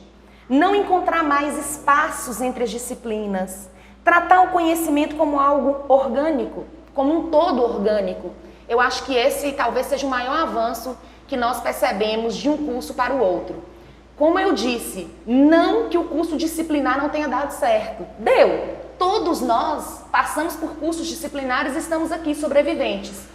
não encontrar mais espaços entre as disciplinas, tratar o conhecimento como algo orgânico, como um todo orgânico. Eu acho que esse talvez seja o maior avanço que nós percebemos de um curso para o outro. Como eu disse, não que o curso disciplinar não tenha dado certo. Deu! Todos nós passamos por cursos disciplinares e estamos aqui sobreviventes.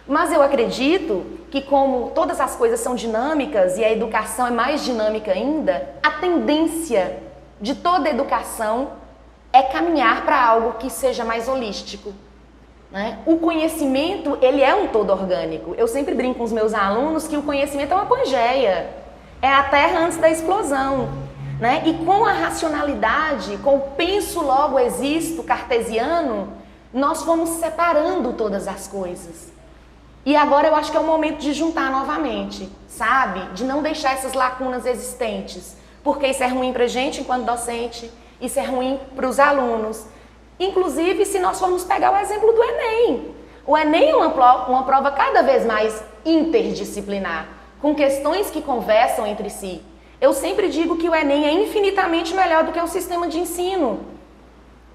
Mas eu acredito que, como todas as coisas são dinâmicas e a educação é mais dinâmica ainda, a tendência de toda educação é caminhar para algo que seja mais holístico. O conhecimento, ele é um todo orgânico. Eu sempre brinco com os meus alunos que o conhecimento é uma pangeia. É a terra antes da explosão. E com a racionalidade, com o penso logo existo cartesiano, nós fomos separando todas as coisas. E agora eu acho que é o momento de juntar novamente, sabe? De não deixar essas lacunas existentes. Porque isso é ruim para a gente enquanto docente, isso é ruim para os alunos. Inclusive, se nós formos pegar o exemplo do Enem. O Enem é uma prova cada vez mais interdisciplinar, com questões que conversam entre si. Eu sempre digo que o Enem é infinitamente melhor do que o sistema de ensino.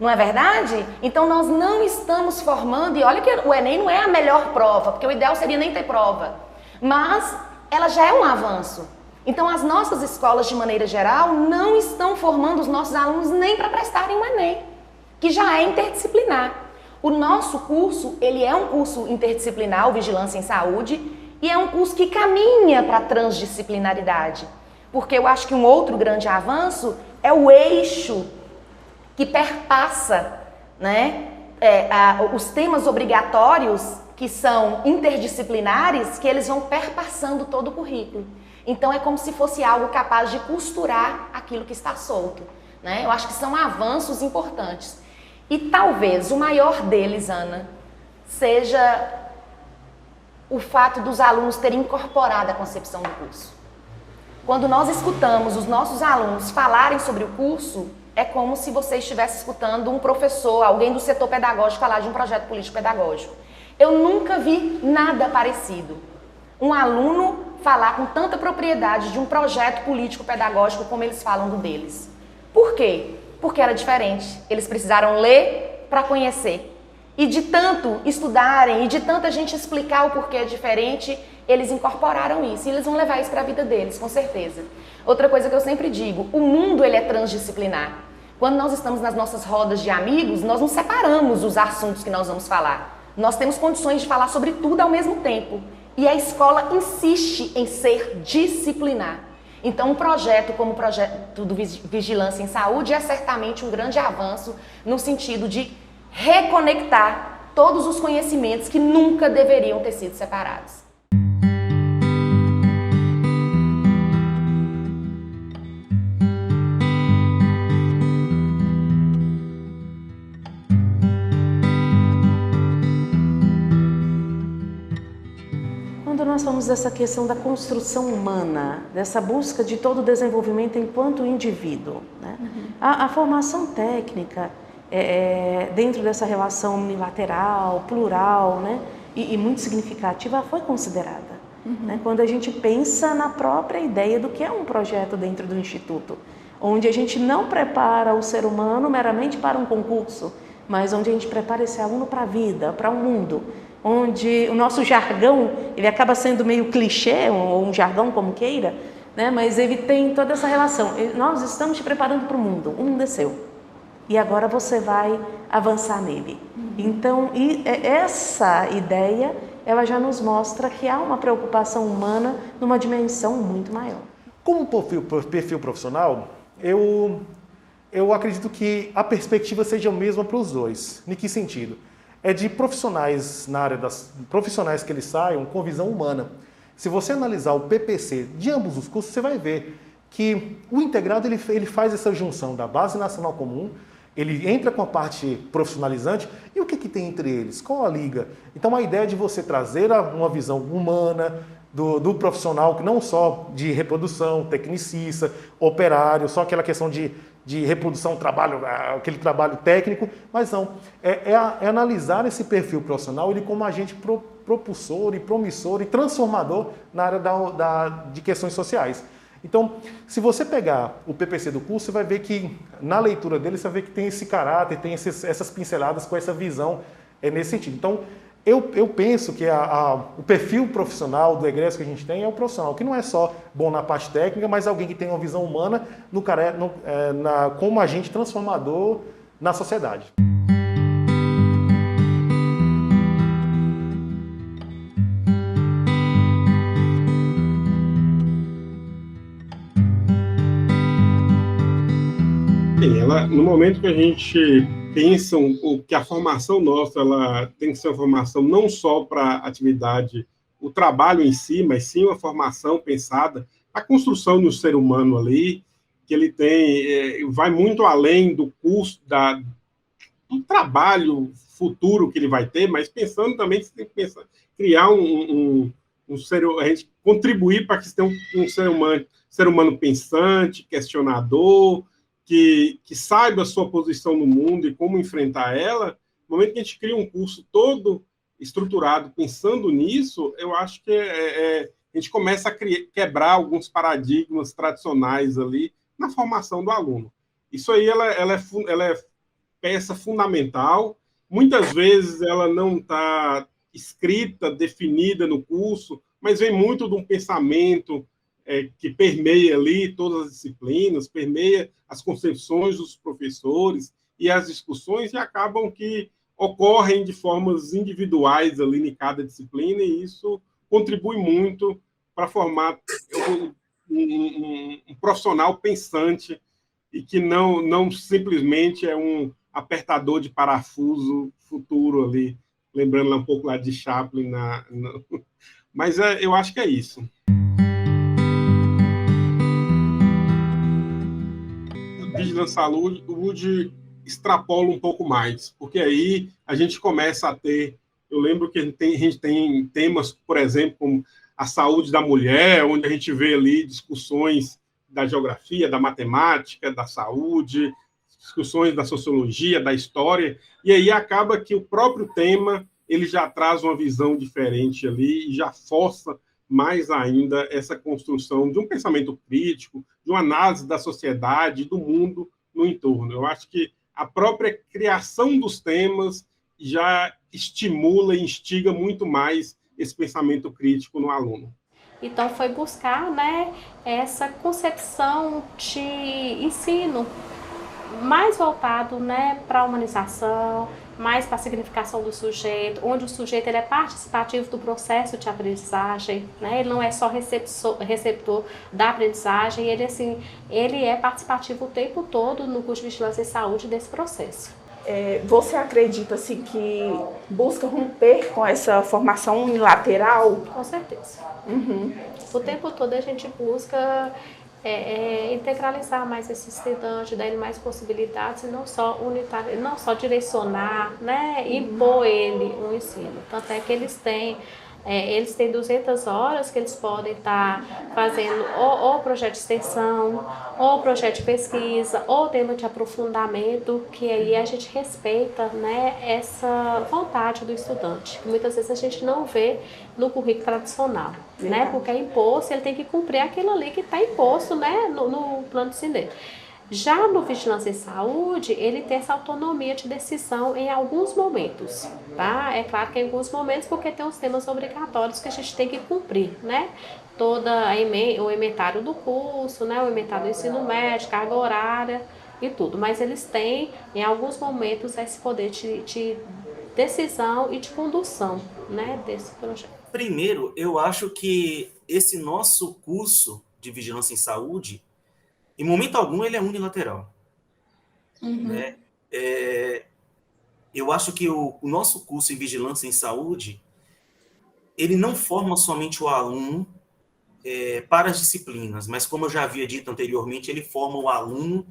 Não é verdade? Então nós não estamos formando, e olha que o Enem não é a melhor prova, porque o ideal seria nem ter prova, mas ela já é um avanço. Então as nossas escolas, de maneira geral, não estão formando os nossos alunos nem para prestarem o Enem, que já é interdisciplinar. O nosso curso, ele é um curso interdisciplinar, o Vigilância em Saúde, e é um curso que caminha para a transdisciplinaridade. Porque eu acho que um outro grande avanço é o eixo que perpassa, os temas obrigatórios que são interdisciplinares, que eles vão perpassando todo o currículo. Então é como se fosse algo capaz de costurar aquilo que está solto. Eu acho que são avanços importantes. E talvez o maior deles, Ana, seja o fato dos alunos terem incorporado a concepção do curso. Quando nós escutamos os nossos alunos falarem sobre o curso, é como se você estivesse escutando um professor, alguém do setor pedagógico falar de um projeto político-pedagógico. Eu nunca vi nada parecido. Um aluno falar com tanta propriedade de um projeto político-pedagógico como eles falam do deles. Por quê? Porque era diferente. Eles precisaram ler para conhecer. E de tanto estudarem e de tanta gente explicar o porquê é diferente, eles incorporaram isso e eles vão levar isso para a vida deles, com certeza. Outra coisa que eu sempre digo, o mundo ele é transdisciplinar. Quando nós estamos nas nossas rodas de amigos, nós não separamos os assuntos que nós vamos falar. Nós temos condições de falar sobre tudo ao mesmo tempo. E a escola insiste em ser disciplinar. Então, um projeto como o projeto do Vigilância em Saúde é certamente um grande avanço no sentido de reconectar todos os conhecimentos que nunca deveriam ter sido separados. Quando nós falamos dessa questão da construção humana, dessa busca de todo o desenvolvimento enquanto indivíduo, né? A formação técnica dentro dessa relação unilateral, plural, né? e muito significativa foi considerada. Né? Quando a gente pensa na própria ideia do que é um projeto dentro do Instituto, onde a gente não prepara o ser humano meramente para um concurso, mas onde a gente prepara esse aluno para a vida, para o mundo, onde o nosso jargão, ele acaba sendo meio clichê, ou um jargão como queira, né? Mas ele tem toda essa relação. Nós estamos te preparando para o mundo é seu, e agora você vai avançar nele. Então, essa ideia, ela já nos mostra que há uma preocupação humana numa dimensão muito maior. Como perfil profissional, eu acredito que a perspectiva seja a mesma para os dois. Em que sentido? É de profissionais na área profissionais que eles saiam com visão humana. Se você analisar o PPC de ambos os cursos, você vai ver que o integrado ele faz essa junção da Base Nacional Comum, ele entra com a parte profissionalizante, e o que tem entre eles? Qual a liga? Então a ideia de você trazer uma visão humana do profissional, que não só de reprodução, tecnicista, operário, só aquela questão de reprodução, aquele trabalho técnico, mas não, é analisar esse perfil profissional ele como agente propulsor e promissor e transformador na área de questões sociais. Então, se você pegar o PPC do curso, você vai ver que, na leitura dele, você vai ver que tem esse caráter, tem essas pinceladas com essa visão nesse sentido. Então, eu penso que o perfil profissional do egresso que a gente tem é o profissional, que não é só bom na parte técnica, mas alguém que tem uma visão humana como agente transformador na sociedade. No momento que a gente pensa que a formação nossa ela tem que ser uma formação não só para a atividade, o trabalho em si, mas sim uma formação pensada, a construção do ser humano ali, que ele vai muito além do curso, do trabalho futuro que ele vai ter, mas pensando também que você tem que criar a gente contribuir para que você tenha um ser humano pensante, questionador, que saiba a sua posição no mundo e como enfrentar ela. No momento que a gente cria um curso todo estruturado pensando nisso, eu acho que a gente começa a quebrar alguns paradigmas tradicionais ali na formação do aluno. Isso aí ela é peça fundamental. Muitas vezes ela não está escrita, definida no curso, mas vem muito de um pensamento que permeia ali todas as disciplinas, permeia as concepções dos professores e as discussões, e acabam que ocorrem de formas individuais ali em cada disciplina, e isso contribui muito para formar um profissional pensante e que não simplesmente é um apertador de parafuso futuro ali, lembrando lá um pouco lá de Chaplin. Mas eu acho que é isso. Vigilância Saúde extrapola um pouco mais, porque aí a gente começa a ter, eu lembro que a gente tem temas, por exemplo, como a saúde da mulher, onde a gente vê ali discussões da geografia, da matemática, da saúde, discussões da sociologia, da história, e aí acaba que o próprio tema ele já traz uma visão diferente ali e já força mais ainda essa construção de um pensamento crítico, de uma análise da sociedade, do mundo no entorno. Eu acho que a própria criação dos temas já estimula e instiga muito mais esse pensamento crítico no aluno. Então, foi buscar, né, essa concepção de ensino mais voltado, né, para a humanização, mais para a significação do sujeito, onde o sujeito ele é participativo do processo de aprendizagem, né? Ele não é só receptor da aprendizagem, ele, assim, ele é participativo o tempo todo no curso de Vigilância em Saúde desse processo. Você acredita assim, que busca romper com essa formação unilateral? Com certeza. Uhum. O tempo todo a gente busca integralizar mais esse estudante, dar ele mais possibilidades e não só não só direcionar, né, impor ele um ensino. Tanto é que eles têm 200 horas que eles podem estar fazendo ou projeto de extensão, ou projeto de pesquisa, ou tema de aprofundamento, que aí a gente respeita, né, essa vontade do estudante, que muitas vezes a gente não vê no currículo tradicional, né, porque é imposto, ele tem que cumprir aquilo ali que está imposto, né, no plano de ensino dele. Já no Vigilância em Saúde, ele tem essa autonomia de decisão em alguns momentos, tá? É claro que em alguns momentos, porque tem os temas obrigatórios que a gente tem que cumprir, né? O inventário do curso, né? O inventário do ensino médio, carga horária e tudo. Mas eles têm, em alguns momentos, esse poder de decisão e de condução, né? Desse projeto. Primeiro, eu acho que esse nosso curso de Vigilância em Saúde, em momento algum, ele é unilateral. Né? Eu acho que o nosso curso em Vigilância em Saúde, ele não forma somente o aluno para as disciplinas, mas, como eu já havia dito anteriormente, ele forma o aluno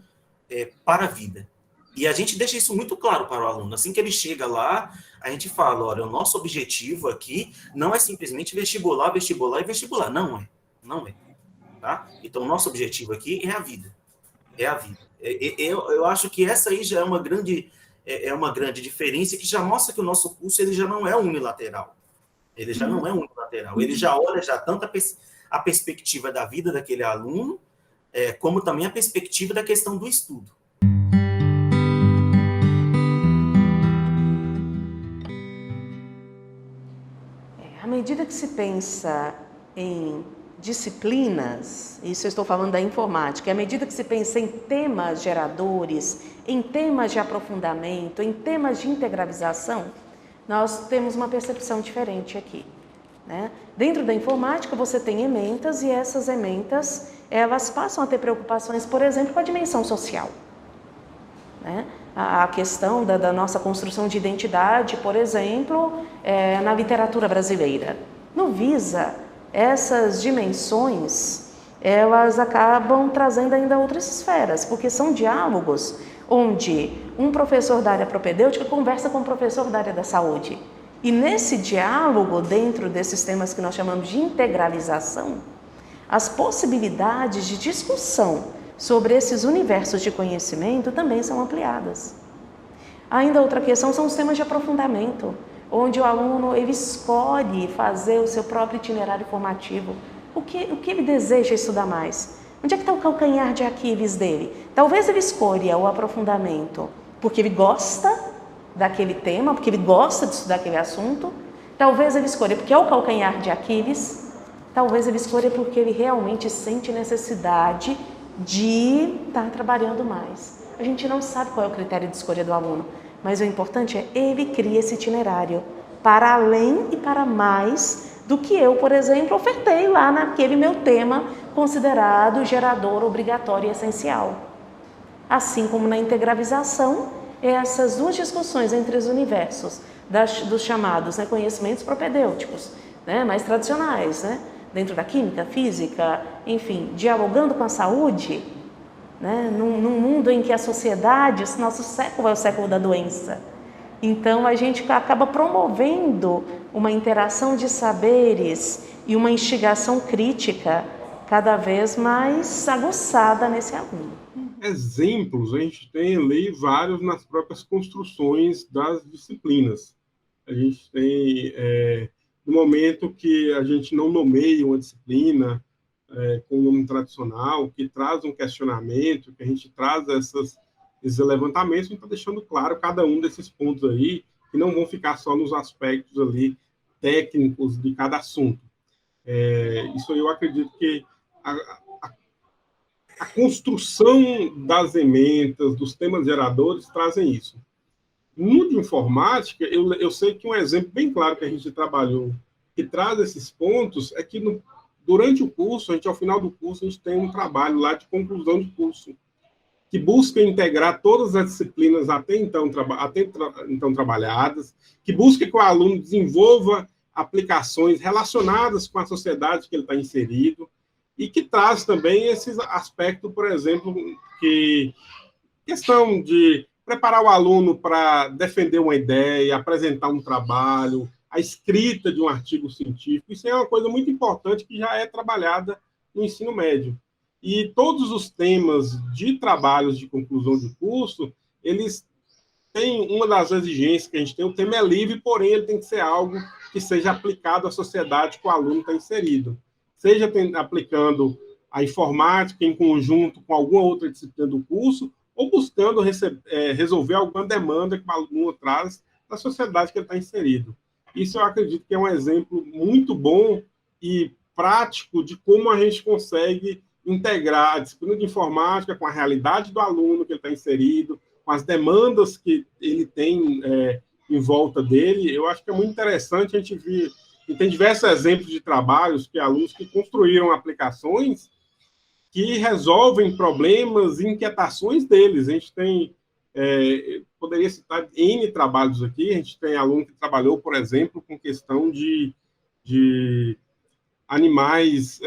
para a vida. E a gente deixa isso muito claro para o aluno. Assim que ele chega lá, a gente fala, olha, o nosso objetivo aqui não é simplesmente vestibular, vestibular e vestibular. Não é. Não é. Tá? Então, o nosso objetivo aqui é a vida. É a vida. Eu acho que essa aí já é uma grande diferença, que já mostra que o nosso curso ele já não é unilateral. Ele já não é unilateral. Ele já olha já tanto a perspectiva da vida daquele aluno, como também a perspectiva da questão do estudo. À medida que se pensa em disciplinas, isso eu estou falando da informática, à medida que se pensa em temas geradores, em temas de aprofundamento, em temas de integralização, nós temos uma percepção diferente aqui, né? Dentro da informática você tem ementas e essas ementas, elas passam a ter preocupações, por exemplo, com a dimensão social, né? A questão da nossa construção de identidade, por exemplo, na literatura brasileira. No Visa, essas dimensões, elas acabam trazendo ainda outras esferas, porque são diálogos onde um professor da área propedêutica conversa com um professor da área da saúde. E nesse diálogo, dentro desses temas que nós chamamos de integralização, as possibilidades de discussão sobre esses universos de conhecimento também são ampliadas. Ainda outra questão são os temas de aprofundamento, onde o aluno ele escolhe fazer o seu próprio itinerário formativo. O que ele deseja estudar mais? Onde é que está o calcanhar de Aquiles dele? Talvez ele escolha o aprofundamento porque ele gosta daquele tema, porque ele gosta de estudar aquele assunto. Talvez ele escolha porque é o calcanhar de Aquiles. Talvez ele escolha porque ele realmente sente necessidade de estar trabalhando mais. A gente não sabe qual é o critério de escolha do aluno, mas o importante é ele cria esse itinerário para além e para mais do que eu, por exemplo, ofertei lá naquele meu tema considerado gerador obrigatório e essencial. Assim como na integralização, essas duas discussões entre os universos dos chamados conhecimentos propedêuticos, mais tradicionais, dentro da química, física, enfim, dialogando com a saúde, num mundo em que a sociedade, esse nosso século é o século da doença. Então, a gente acaba promovendo uma interação de saberes e uma instigação crítica cada vez mais aguçada nesse aluno. Exemplos, a gente tem ali vários nas próprias construções das disciplinas. A gente tem, no momento que a gente não nomeia uma disciplina com um nome tradicional, que traz um questionamento, que a gente traz esses levantamentos, a gente está deixando claro cada um desses pontos aí, que não vão ficar só nos aspectos ali técnicos de cada assunto. Isso eu acredito que a construção das ementas, dos temas geradores, trazem isso. No de informática, eu sei que um exemplo bem claro que a gente trabalhou, que traz esses pontos, é que durante o curso, ao final do curso, a gente tem um trabalho lá de conclusão de curso, que busca integrar todas as disciplinas até então trabalhadas, que busca que o aluno desenvolva aplicações relacionadas com a sociedade que ele está inserido, e que traz também esses aspectos, por exemplo, que questão de preparar o aluno para defender uma ideia, apresentar um trabalho, a escrita de um artigo científico. Isso é uma coisa muito importante que já é trabalhada no ensino médio. E todos os temas de trabalhos de conclusão de curso, eles têm uma das exigências que a gente tem, o tema é livre, porém ele tem que ser algo que seja aplicado à sociedade que o aluno está inserido. Seja aplicando a informática em conjunto com alguma outra disciplina do curso, ou buscando resolver alguma demanda que o aluno traz da sociedade que ele está inserido. Isso eu acredito que é um exemplo muito bom e prático de como a gente consegue integrar a disciplina de informática com a realidade do aluno que ele está inserido, com as demandas que ele tem em volta dele. Eu acho que é muito interessante a gente ver, e tem diversos exemplos de trabalhos que alunos que construíram aplicações que resolvem problemas e inquietações deles. A gente tem, poderia citar N trabalhos aqui, a gente tem aluno que trabalhou, por exemplo, com questão de animais,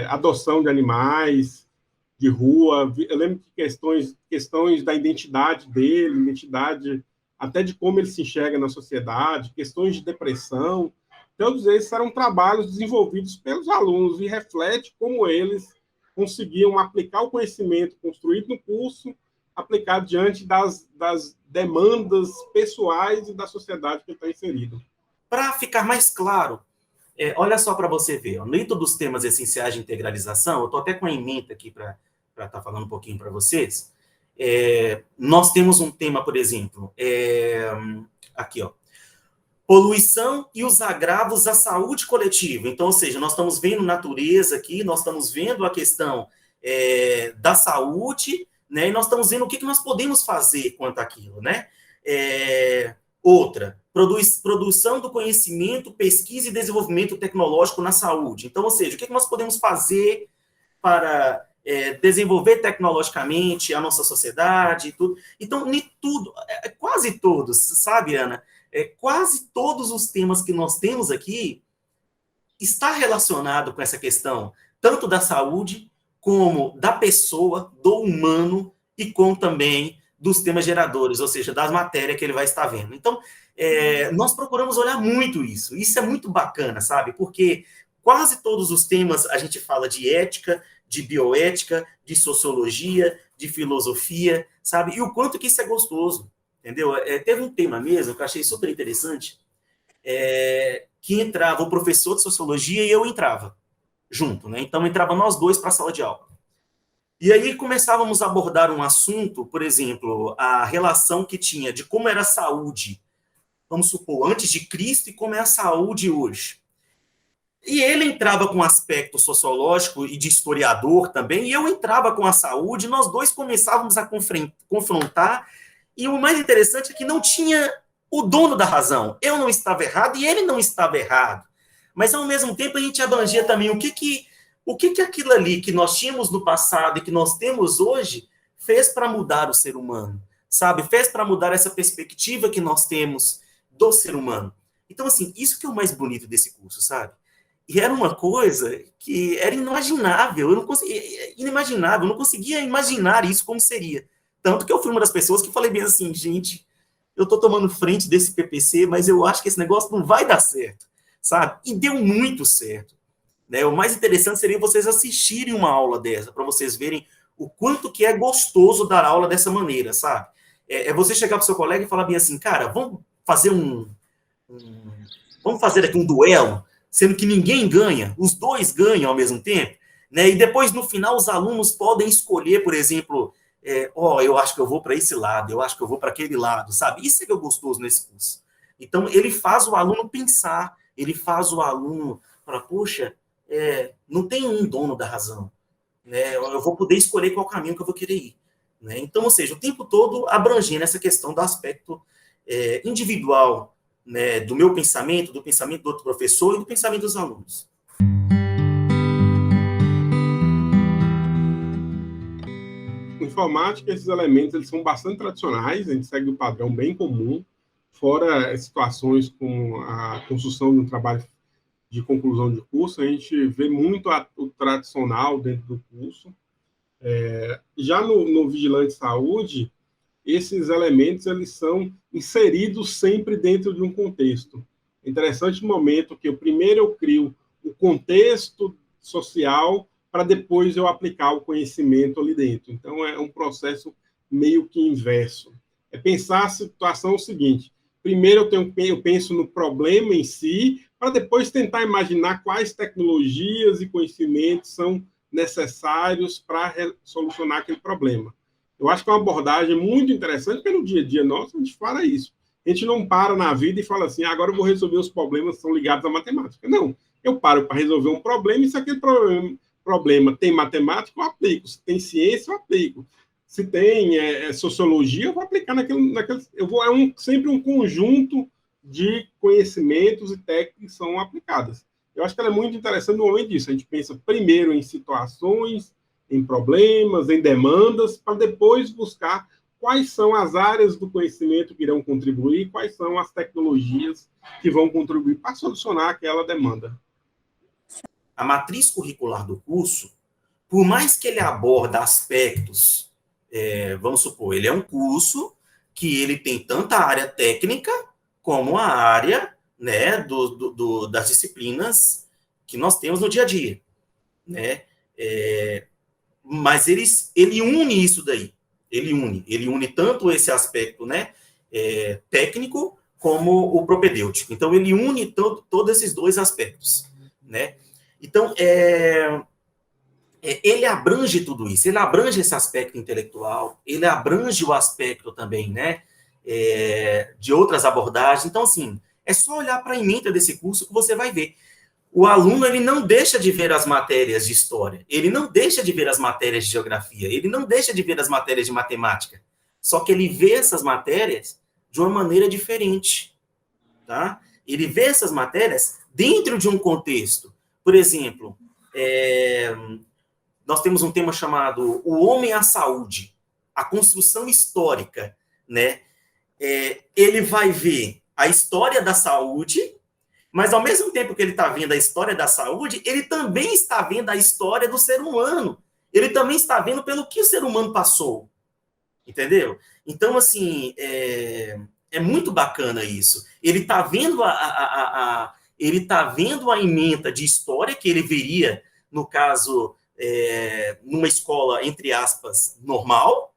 adoção de animais de rua. Eu lembro que questões da identidade dele, identidade até de como ele se enxerga na sociedade, questões de depressão. Todos esses eram trabalhos desenvolvidos pelos alunos e reflete como eles conseguiam aplicar o conhecimento construído no curso, aplicar diante das demandas pessoais e da sociedade que ele está inserido. Para ficar mais claro, olha só para você ver, dentro dos temas essenciais de integralização, eu estou até com a ementa aqui para estar falando um pouquinho para vocês. Nós temos um tema, por exemplo, aqui, ó, poluição e os agravos à saúde coletiva. Então, ou seja, nós estamos vendo natureza aqui, nós estamos vendo a questão da saúde, né, e nós estamos vendo o que nós podemos fazer quanto àquilo, né? Outra, produção do conhecimento, pesquisa e desenvolvimento tecnológico na saúde. Então, ou seja, o que nós podemos fazer para desenvolver tecnologicamente a nossa sociedade e tudo. Então, quase todos, sabe, Ana? Quase todos os temas que nós temos aqui está relacionado com essa questão, tanto da saúde, como da pessoa, do humano, e com também dos temas geradores, ou seja, das matérias que ele vai estar vendo. Então, nós procuramos olhar muito isso. Isso é muito bacana, sabe? Porque quase todos os temas a gente fala de ética, de bioética, de sociologia, de filosofia, sabe? E o quanto que isso é gostoso. Entendeu? Teve um tema mesmo que eu achei super interessante, que entrava o professor de sociologia e eu entrava junto, né? Então, entrava nós dois para a sala de aula. E aí começávamos a abordar um assunto, por exemplo, a relação que tinha de como era a saúde, vamos supor, antes de Cristo e como é a saúde hoje. E ele entrava com um aspecto sociológico e de historiador também, e eu entrava com a saúde, nós dois começávamos a confrontar. E o mais interessante é que não tinha o dono da razão. Eu não estava errado e ele não estava errado. Mas, ao mesmo tempo, a gente abrangia também o que aquilo ali que nós tínhamos no passado e que nós temos hoje fez para mudar o ser humano, sabe? Fez para mudar essa perspectiva que nós temos do ser humano. Então, assim, isso que é o mais bonito desse curso, sabe? E era uma coisa que era inimaginável. Eu não conseguia imaginar isso como seria. Tanto que eu fui uma das pessoas que falei bem assim, gente, eu estou tomando frente desse PPC, mas eu acho que esse negócio não vai dar certo, sabe? E deu muito certo. Né? O mais interessante seria vocês assistirem uma aula dessa, para vocês verem o quanto que é gostoso dar aula dessa maneira, sabe? Você chegar para o seu colega e falar bem assim, cara, vamos fazer aqui um duelo, sendo que ninguém ganha, os dois ganham ao mesmo tempo, né? E depois, no final, os alunos podem escolher, por exemplo, eu acho que eu vou para esse lado, eu acho que eu vou para aquele lado, sabe? Isso é que é gostoso nesse curso. Então, ele faz o aluno pensar, ele faz o aluno falar, poxa, não tem um dono da razão, né? Eu vou poder escolher qual caminho que eu vou querer ir. Né? Então, ou seja, o tempo todo abrangendo essa questão do aspecto individual, né, do meu pensamento, do pensamento do outro professor e do pensamento dos alunos. Informática, esses elementos eles são bastante tradicionais, a gente segue o padrão bem comum, fora situações como a construção de um trabalho de conclusão de curso, a gente vê muito o tradicional dentro do curso. Já no Vigilante Saúde, esses elementos eles são inseridos sempre dentro de um contexto. É interessante o momento que primeiro eu crio o contexto social para depois eu aplicar o conhecimento ali dentro. Então, é um processo meio que inverso. É pensar a situação seguinte. Primeiro eu penso no problema em si, para depois tentar imaginar quais tecnologias e conhecimentos são necessários para solucionar aquele problema. Eu acho que é uma abordagem muito interessante, porque no dia a dia nosso a gente fala isso. A gente não para na vida e fala assim, agora eu vou resolver os problemas que são ligados à matemática. Não, eu paro para resolver um problema e se aquele problema tem matemática, eu aplico. Se tem ciência, eu aplico. Se tem sociologia, eu vou aplicar naquele sempre um conjunto de conhecimentos e técnicas que são aplicadas. Eu acho que ela é muito interessante no momento disso. A gente pensa primeiro em situações, em problemas, em demandas, para depois buscar quais são as áreas do conhecimento que irão contribuir, quais são as tecnologias que vão contribuir para solucionar aquela demanda. A matriz curricular do curso, por mais que ele aborda aspectos, vamos supor, ele é um curso que ele tem tanta área técnica como a área, né, das disciplinas que nós temos no dia a dia, né? Mas ele une isso daí, ele une tanto esse aspecto, né, técnico como o propedêutico. Então, ele une todos esses dois aspectos, né? Então, ele abrange tudo isso, ele abrange esse aspecto intelectual, ele abrange o aspecto também, né, de outras abordagens. Então, assim, é só olhar para a ementa desse curso que você vai ver. O aluno, ele não deixa de ver as matérias de história, ele não deixa de ver as matérias de geografia, ele não deixa de ver as matérias de matemática, só que ele vê essas matérias de uma maneira diferente, tá? Ele vê essas matérias dentro de um contexto. Por exemplo, nós temos um tema chamado O Homem à Saúde, a construção histórica, né? Ele vai ver a história da saúde, mas ao mesmo tempo que ele está vendo a história da saúde, ele também está vendo a história do ser humano. Ele também está vendo pelo que o ser humano passou. Entendeu? Então, assim, é muito bacana isso. Ele está vendo ele está vendo a ementa de história que ele veria, no caso, numa escola, entre aspas, normal,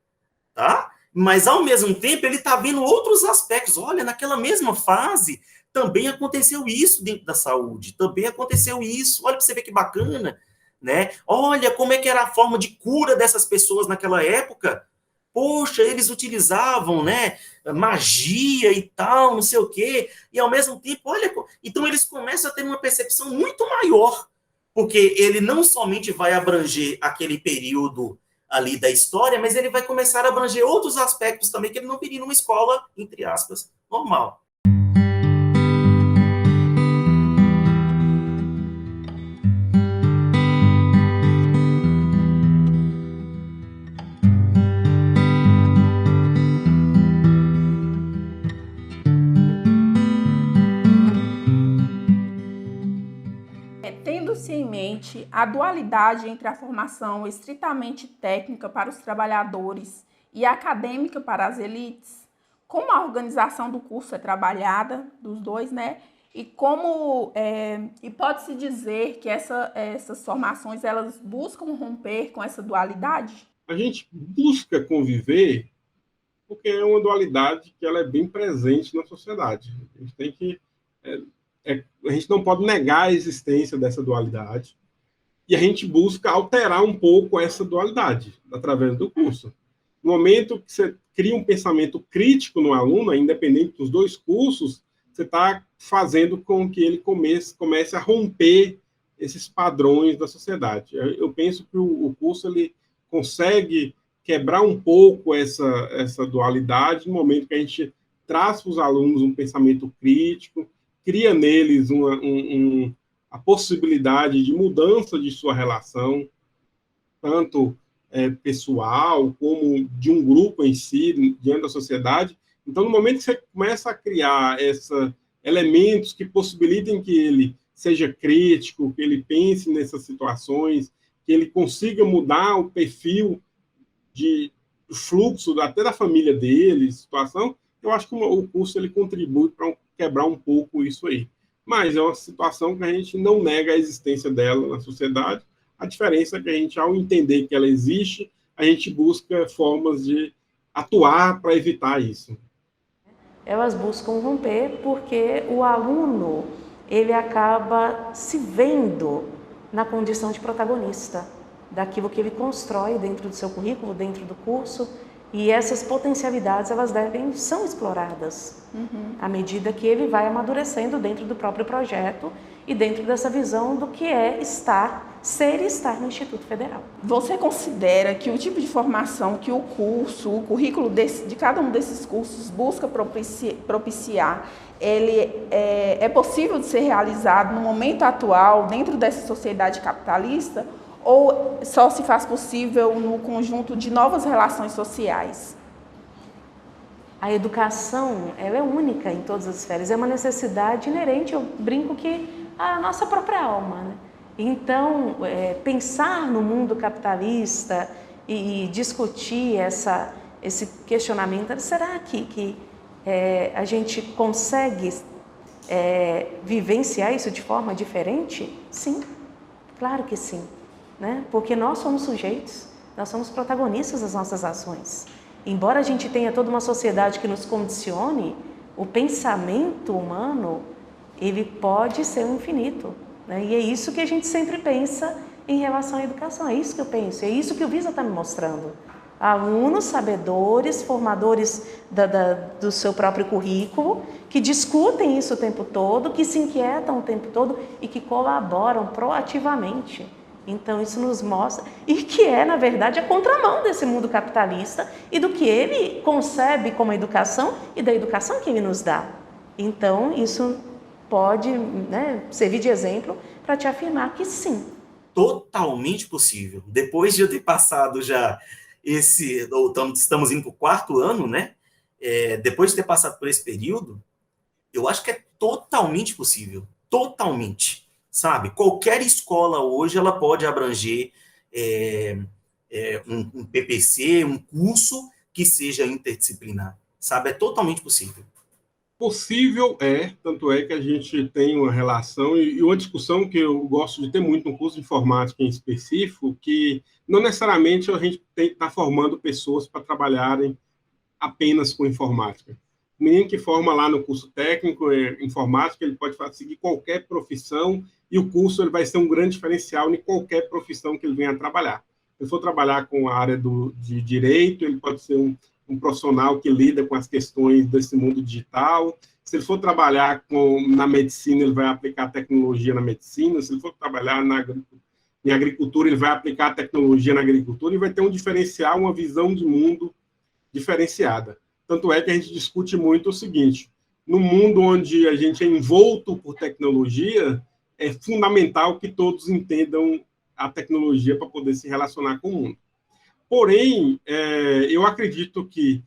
tá? Mas, ao mesmo tempo, ele está vendo outros aspectos. Olha, naquela mesma fase, também aconteceu isso dentro da saúde. Também aconteceu isso. Olha para você ver que bacana, né? Olha como é que era a forma de cura dessas pessoas naquela época. Poxa, eles utilizavam, né, magia e tal, não sei o quê. E, ao mesmo tempo, olha... Então, eles começam a ter uma percepção muito maior, porque ele não somente vai abranger aquele período ali da história, mas ele vai começar a abranger outros aspectos também que ele não viria numa escola, entre aspas, normal. Tendo-se em mente a dualidade entre a formação estritamente técnica para os trabalhadores e acadêmica para as elites, como a organização do curso é trabalhada, dos dois, né? E como e pode-se dizer que essas formações elas buscam romper com essa dualidade? A gente busca conviver porque é uma dualidade que ela é bem presente na sociedade. A gente tem que a gente não pode negar a existência dessa dualidade e a gente busca alterar um pouco essa dualidade através do curso. No momento que você cria um pensamento crítico no aluno, independente dos dois cursos, você está fazendo com que ele comece a romper esses padrões da sociedade. Eu penso que o curso ele consegue quebrar um pouco essa dualidade no momento que a gente traz para os alunos um pensamento crítico, cria neles a possibilidade de mudança de sua relação, tanto pessoal como de um grupo em si, diante da sociedade. Então, no momento que você começa a criar elementos que possibilitem que ele seja crítico, que ele pense nessas situações, que ele consiga mudar o perfil de fluxo até da família dele, situação, eu acho que o curso ele contribui para quebrar um pouco isso aí. Mas é uma situação que a gente não nega a existência dela na sociedade. A diferença é que a gente, ao entender que ela existe, a gente busca formas de atuar para evitar isso. Elas buscam romper porque o aluno, ele acaba se vendo na condição de protagonista daquilo que ele constrói dentro do seu currículo, dentro do curso, e essas potencialidades elas são exploradas à medida que ele vai amadurecendo dentro do próprio projeto e dentro dessa visão do que é ser e estar no Instituto Federal. Você considera que o tipo de formação que o curso, o currículo de cada um desses cursos busca propiciar, ele é possível de ser realizado no momento atual, dentro dessa sociedade capitalista, ou só se faz possível no conjunto de novas relações sociais? A educação, ela é única em todas as esferas, é uma necessidade inerente, eu brinco que a nossa própria alma, né? Então, pensar no mundo capitalista e discutir esse questionamento, será que a gente consegue vivenciar isso de forma diferente? Sim, claro que sim, né? Porque nós somos sujeitos, nós somos protagonistas das nossas ações. Embora a gente tenha toda uma sociedade que nos condicione, o pensamento humano, ele pode ser um infinito, né? E é isso que a gente sempre pensa em relação à educação, é isso que eu penso, é isso que o Visa está me mostrando. Alunos, sabedores, formadores do seu próprio currículo, que discutem isso o tempo todo, que se inquietam o tempo todo e que colaboram proativamente. Então isso nos mostra, e que é, na verdade, a contramão desse mundo capitalista e do que ele concebe como educação e da educação que ele nos dá. Então isso pode, né, servir de exemplo para te afirmar que sim. Totalmente possível. Depois de eu ter passado já estamos indo para o 4º ano, né? Depois de ter passado por esse período, eu acho que é totalmente possível. Totalmente. Sabe? Qualquer escola hoje ela pode abranger um PPC, um curso que seja interdisciplinar. Sabe? É totalmente possível. Possível tanto é que a gente tem uma relação e uma discussão que eu gosto de ter muito no curso de informática em específico, que não necessariamente a gente tem que estar formando pessoas para trabalharem apenas com informática. O menino que forma lá no curso técnico informática, ele pode seguir qualquer profissão e o curso ele vai ser um grande diferencial em qualquer profissão que ele venha a trabalhar. Se ele for trabalhar com a área de direito, ele pode ser um profissional que lida com as questões desse mundo digital. Se ele for trabalhar na medicina, ele vai aplicar tecnologia na medicina. Se ele for trabalhar em agricultura, ele vai aplicar tecnologia na agricultura e vai ter um diferencial, uma visão de mundo diferenciada. Tanto é que a gente discute muito o seguinte: no mundo onde a gente é envolto por tecnologia, é fundamental que todos entendam a tecnologia para poder se relacionar com o mundo. Porém, eu acredito que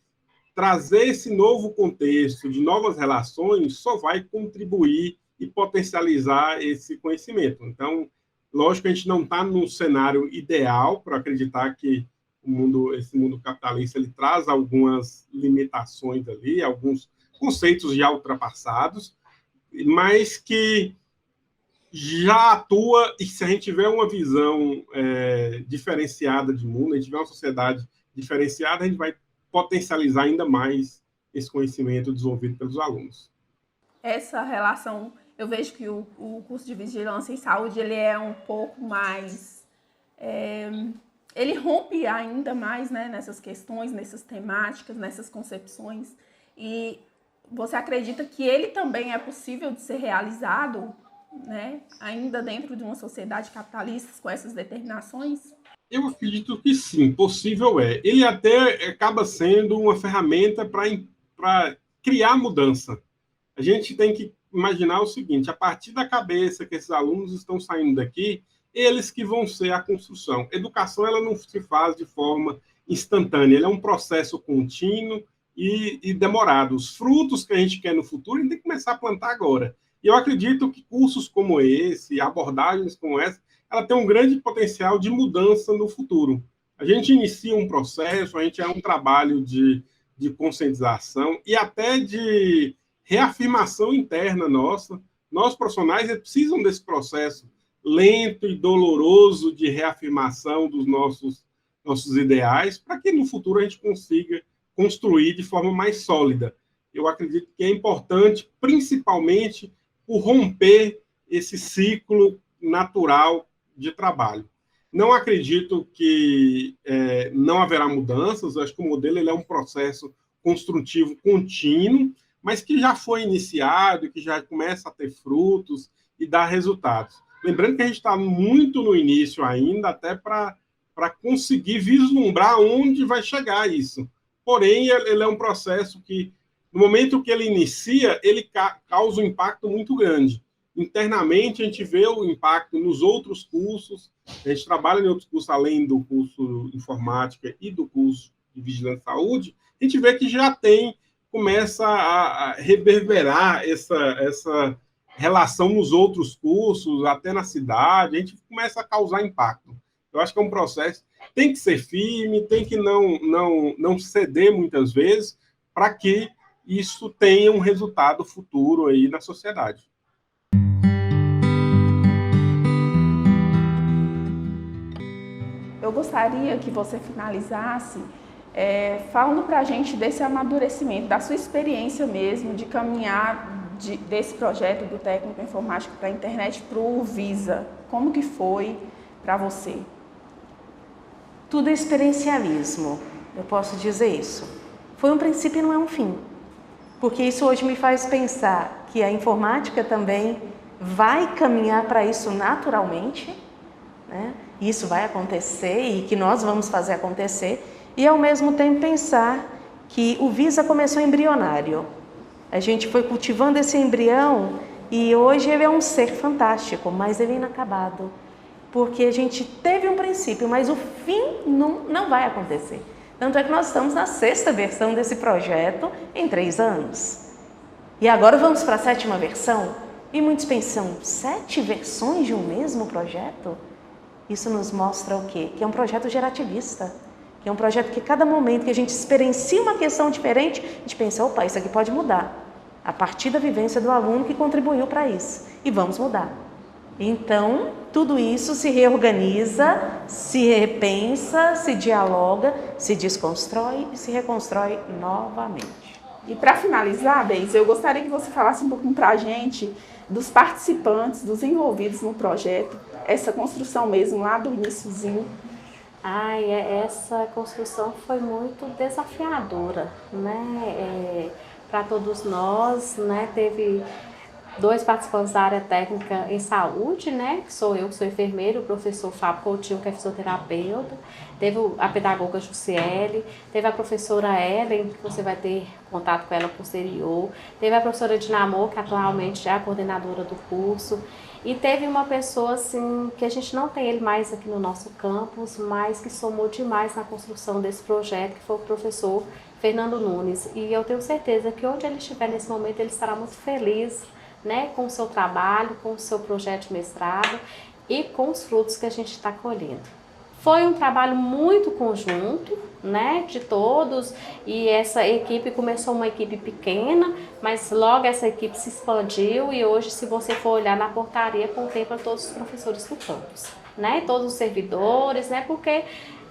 trazer esse novo contexto de novas relações só vai contribuir e potencializar esse conhecimento. Então, lógico que a gente não está no cenário ideal para acreditar que esse mundo capitalista ele traz algumas limitações ali, alguns conceitos já ultrapassados, mas que já atua, e se a gente tiver uma visão diferenciada de mundo, a gente tiver uma sociedade diferenciada, a gente vai potencializar ainda mais esse conhecimento desenvolvido pelos alunos. Essa relação, eu vejo que o curso de Vigilância em Saúde, ele é um pouco mais... ele rompe ainda mais, né, nessas questões, nessas temáticas, nessas concepções, e você acredita que ele também é possível de ser realizado, né, ainda dentro de uma sociedade capitalista com essas determinações? Eu acredito que sim, possível é. Ele até acaba sendo uma ferramenta para criar mudança. A gente tem que imaginar o seguinte: a partir da cabeça que esses alunos estão saindo daqui, eles que vão ser a construção. Educação, ela não se faz de forma instantânea, ela é um processo contínuo e demorado. Os frutos que a gente quer no futuro, a gente tem que começar a plantar agora. E eu acredito que cursos como esse, abordagens como essa, ela tem um grande potencial de mudança no futuro. A gente inicia um processo, a gente é um trabalho de conscientização e até de reafirmação interna nossa. Nós, profissionais, precisam desse processo lento e doloroso de reafirmação dos nossos ideais, para que no futuro a gente consiga construir de forma mais sólida. Eu acredito que é importante, principalmente, por romper esse ciclo natural de trabalho. Não acredito que não haverá mudanças, acho que o modelo ele é um processo construtivo contínuo, mas que já foi iniciado, que já começa a ter frutos e dar resultados. Lembrando que a gente está muito no início ainda, até para conseguir vislumbrar onde vai chegar isso. Porém, ele é um processo que, no momento que ele inicia, ele causa um impacto muito grande. Internamente, a gente vê o impacto nos outros cursos, a gente trabalha em outros cursos, além do curso de informática e do curso de vigilância de saúde, a gente vê que já começa a reverberar essa relação nos outros cursos, até na cidade, a gente começa a causar impacto. Eu acho que é um processo, tem que ser firme, tem que não ceder muitas vezes, para que isso tenha um resultado futuro aí na sociedade. Eu gostaria que você finalizasse falando para a gente desse amadurecimento, da sua experiência mesmo de caminhar desse projeto do técnico informático para a internet para o Visa. Como que foi para você? Tudo é experiencialismo, eu posso dizer isso. Foi um princípio e não é um fim. Porque isso hoje me faz pensar que a informática também vai caminhar para isso naturalmente, né? Isso vai acontecer e que nós vamos fazer acontecer. E, ao mesmo tempo, pensar que o Visa começou embrionário. A gente foi cultivando esse embrião e hoje ele é um ser fantástico, mas ele é inacabado. Porque a gente teve um princípio, mas o fim não vai acontecer. Tanto é que nós estamos na 6ª versão desse projeto em 3 anos. E agora vamos para a 7ª versão. E muitos pensam, 7 versões de um mesmo projeto? Isso nos mostra o quê? Que é um projeto gerativista. Que é um projeto que cada momento que a gente experiencia uma questão diferente, a gente pensa, opa, isso aqui pode mudar. A partir da vivência do aluno que contribuiu para isso. E vamos mudar. Então, tudo isso se reorganiza, se repensa, se dialoga, se desconstrói e se reconstrói novamente. E para finalizar, Deise, eu gostaria que você falasse um pouquinho para a gente dos participantes, dos envolvidos no projeto, essa construção mesmo lá do iniciozinho. Essa construção foi muito desafiadora, né? Para todos nós, né? Teve 2 participantes da área técnica em saúde, né? Que sou eu, que sou enfermeira, o professor Fábio Coutinho, que é fisioterapeuta, teve a pedagoga Jussiele, teve a professora Ellen, que você vai ter contato com ela posterior, teve a professora Dinamor, que atualmente é a coordenadora do curso, e teve uma pessoa, assim, que a gente não tem ele mais aqui no nosso campus, mas que somou demais na construção desse projeto, que foi o professor Fernando Nunes. E eu tenho certeza que onde ele estiver nesse momento, ele estará muito feliz, né, com o seu trabalho, com o seu projeto de mestrado e com os frutos que a gente está colhendo. Foi um trabalho muito conjunto, né, de todos, e essa equipe começou uma equipe pequena, mas logo essa equipe se expandiu e hoje, se você for olhar na portaria, contempla todos os professores do campus, né, todos os servidores, né, porque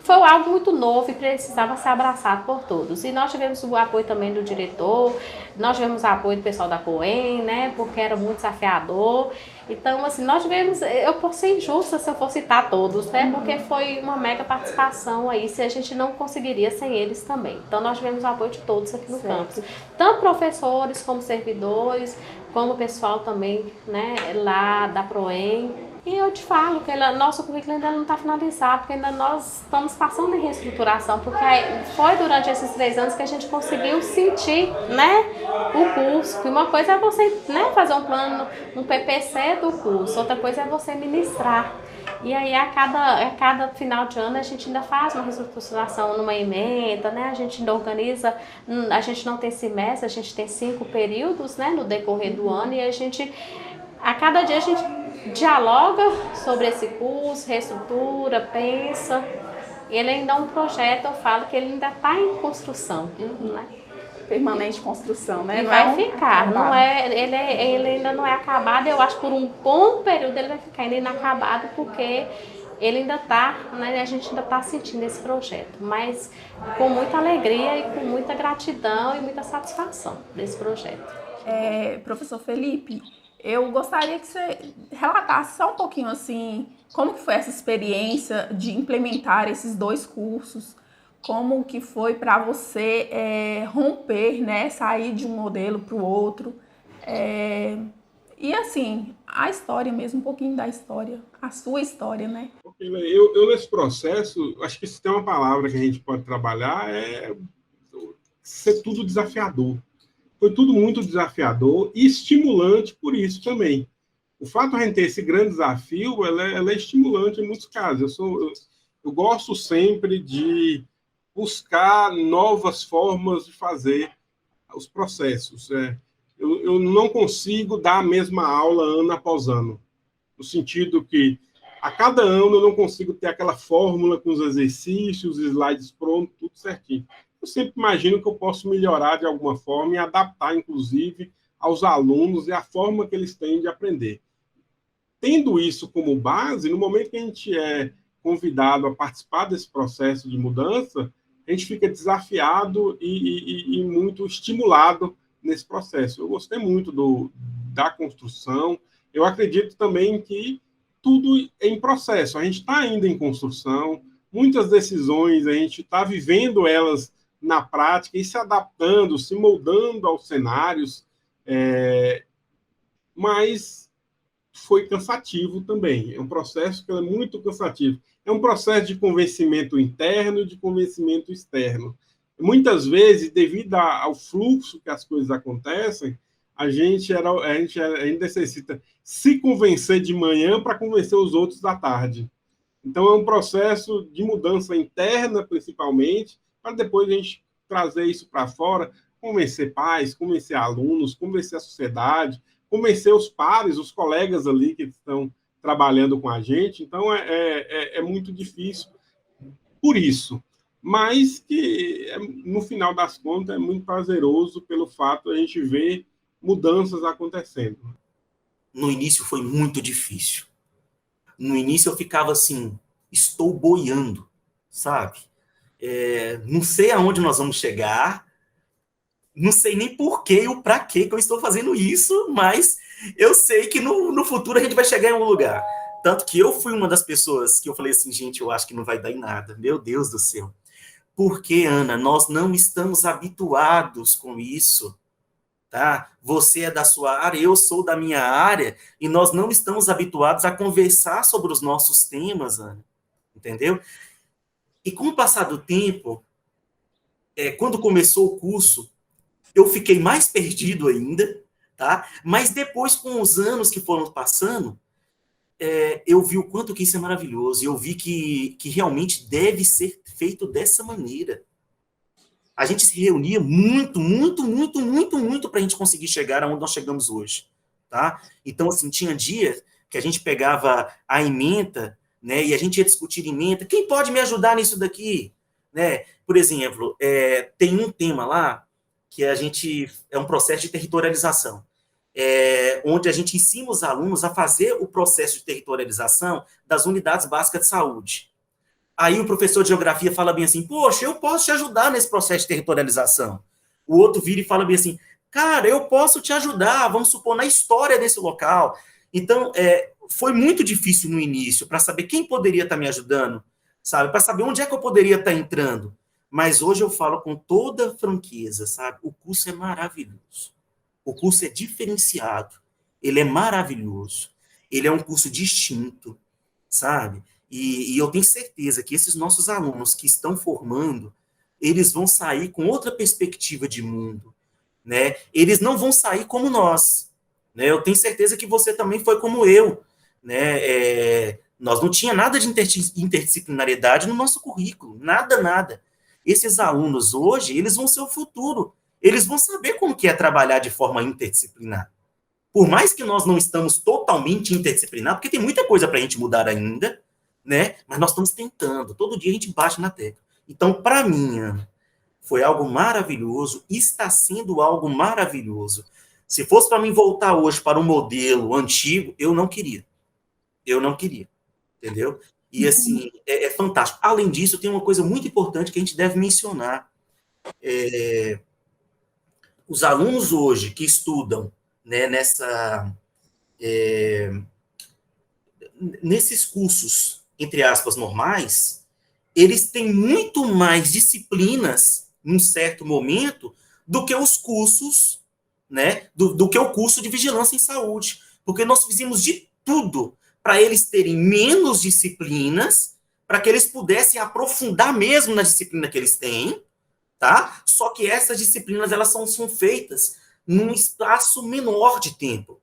foi algo muito novo e precisava ser abraçado por todos. E nós tivemos o apoio também do diretor, nós tivemos o apoio do pessoal da COEM, né, porque era muito desafiador. Então, assim, nós tivemos, eu posso ser injusta se eu for citar todos, né? Porque foi uma mega participação aí, se a gente não conseguiria sem eles também. Então, nós tivemos o apoio de todos aqui no campus. Tanto professores, como servidores, como o pessoal também, né, lá da Proem. E eu te falo que nosso currículo ainda não está finalizado, porque ainda nós estamos passando em reestruturação, porque foi durante esses 3 anos que a gente conseguiu sentir, né, o curso. Que uma coisa é você, né, fazer um plano, um PPC do curso, outra coisa é você ministrar. E aí, a cada final de ano, a gente ainda faz uma reestruturação numa ementa, né? A gente ainda organiza, a gente não tem semestre, a gente tem 5 períodos, né, no decorrer do ano, e a cada dia a gente dialoga sobre esse curso, reestrutura, pensa. Ele ainda é um projeto, eu falo que ele ainda está em construção, né? Permanente construção, né? E não vai é ficar, não é, ele ainda não é acabado, eu acho que por um bom período ele vai ficar ainda inacabado, porque ele ainda está, né, a gente ainda está sentindo esse projeto, mas com muita alegria e com muita gratidão e muita satisfação desse projeto. Professor Felipe, eu gostaria que você relatasse só um pouquinho assim, como que foi essa experiência de implementar esses 2 cursos, como que foi para você romper, né, sair de um modelo para o outro, e assim, a história mesmo, um pouquinho da história, a sua história, né? Eu nesse processo, acho que se tem uma palavra que a gente pode trabalhar é ser tudo desafiador. Foi tudo muito desafiador e estimulante por isso também. O fato de a gente ter esse grande desafio, ela é estimulante em muitos casos. Eu gosto sempre de buscar novas formas de fazer os processos. Eu não consigo dar a mesma aula ano após ano, no sentido que a cada ano eu não consigo ter aquela fórmula com os exercícios, os slides prontos, tudo certinho. Eu sempre imagino que eu posso melhorar de alguma forma e adaptar, inclusive, aos alunos e a forma que eles têm de aprender. Tendo isso como base, no momento que a gente é convidado a participar desse processo de mudança, a gente fica desafiado e muito estimulado nesse processo. Eu gostei muito da construção. Eu acredito também que tudo é em processo. A gente está ainda em construção. Muitas decisões, a gente está vivendo elas na prática e se adaptando, se moldando aos cenários, mas foi cansativo também. É um processo que é muito cansativo. É um processo de convencimento interno e de convencimento externo. Muitas vezes, devido ao fluxo que as coisas acontecem, a gente ainda necessita se convencer de manhã para convencer os outros da tarde. Então, é um processo de mudança interna, principalmente, para depois a gente trazer isso para fora, convencer pais, convencer alunos, convencer a sociedade, convencer os pares, os colegas ali que estão trabalhando com a gente. Então, é muito difícil por isso. Mas que, no final das contas, é muito prazeroso pelo fato de a gente ver mudanças acontecendo. No início foi muito difícil. No início eu ficava assim, estou boiando, sabe? Não sei aonde nós vamos chegar, não sei nem por quê ou para que eu estou fazendo isso, mas eu sei que no futuro a gente vai chegar em algum lugar. Tanto que eu fui uma das pessoas que eu falei assim, gente, eu acho que não vai dar em nada. Meu Deus do céu. Porque, Ana, nós não estamos habituados com isso. Tá? Você é da sua área, eu sou da minha área, e nós não estamos habituados a conversar sobre os nossos temas, Ana. Entendeu? E com o passar do tempo, quando começou o curso, eu fiquei mais perdido ainda, tá? Mas depois, com os anos que foram passando, eu vi o quanto que isso é maravilhoso, e eu vi que realmente deve ser feito dessa maneira. A gente se reunia muito para a gente conseguir chegar aonde nós chegamos hoje, tá? Então, assim, tinha dias que a gente pegava a ementa, né, e a gente ia discutir ementa. Quem pode me ajudar nisso daqui? Né? Por exemplo, tem um tema lá que é um processo de territorialização, onde a gente ensina os alunos a fazer o processo de territorialização das unidades básicas de saúde. Aí o professor de geografia fala bem assim, poxa, eu posso te ajudar nesse processo de territorialização. O outro vira e fala bem assim, cara, eu posso te ajudar, vamos supor, na história desse local. Então, foi muito difícil no início para saber quem poderia estar me ajudando, sabe? Para saber onde é que eu poderia estar entrando. Mas hoje eu falo com toda franqueza, sabe? O curso é maravilhoso. O curso é diferenciado. Ele é maravilhoso. Ele é um curso distinto, sabe? E eu tenho certeza que esses nossos alunos que estão formando, eles vão sair com outra perspectiva de mundo, né? Eles não vão sair como nós, né? Eu tenho certeza que você também foi como eu, né? Nós não tinha nada de interdisciplinariedade no nosso currículo, nada. Esses alunos hoje, eles vão ser o futuro. Eles vão saber como que é trabalhar de forma interdisciplinar. Por mais que nós não estamos totalmente interdisciplinar, porque tem muita coisa para a gente mudar ainda, né? Mas nós estamos tentando. Todo dia a gente bate na tecla. Então, para mim, Ana, foi algo maravilhoso, está sendo algo maravilhoso. Se fosse para mim voltar hoje para um modelo antigo, eu não queria. Entendeu? E, assim, é fantástico. Além disso, tem uma coisa muito importante que a gente deve mencionar. Os alunos hoje que estudam, né, nesses cursos, entre aspas, normais, eles têm muito mais disciplinas, num certo momento, do que os cursos, né, do que o curso de vigilância em saúde. Porque nós fizemos de tudo para eles terem menos disciplinas, para que eles pudessem aprofundar mesmo na disciplina que eles têm, tá? Só que essas disciplinas, elas são feitas num espaço menor de tempo.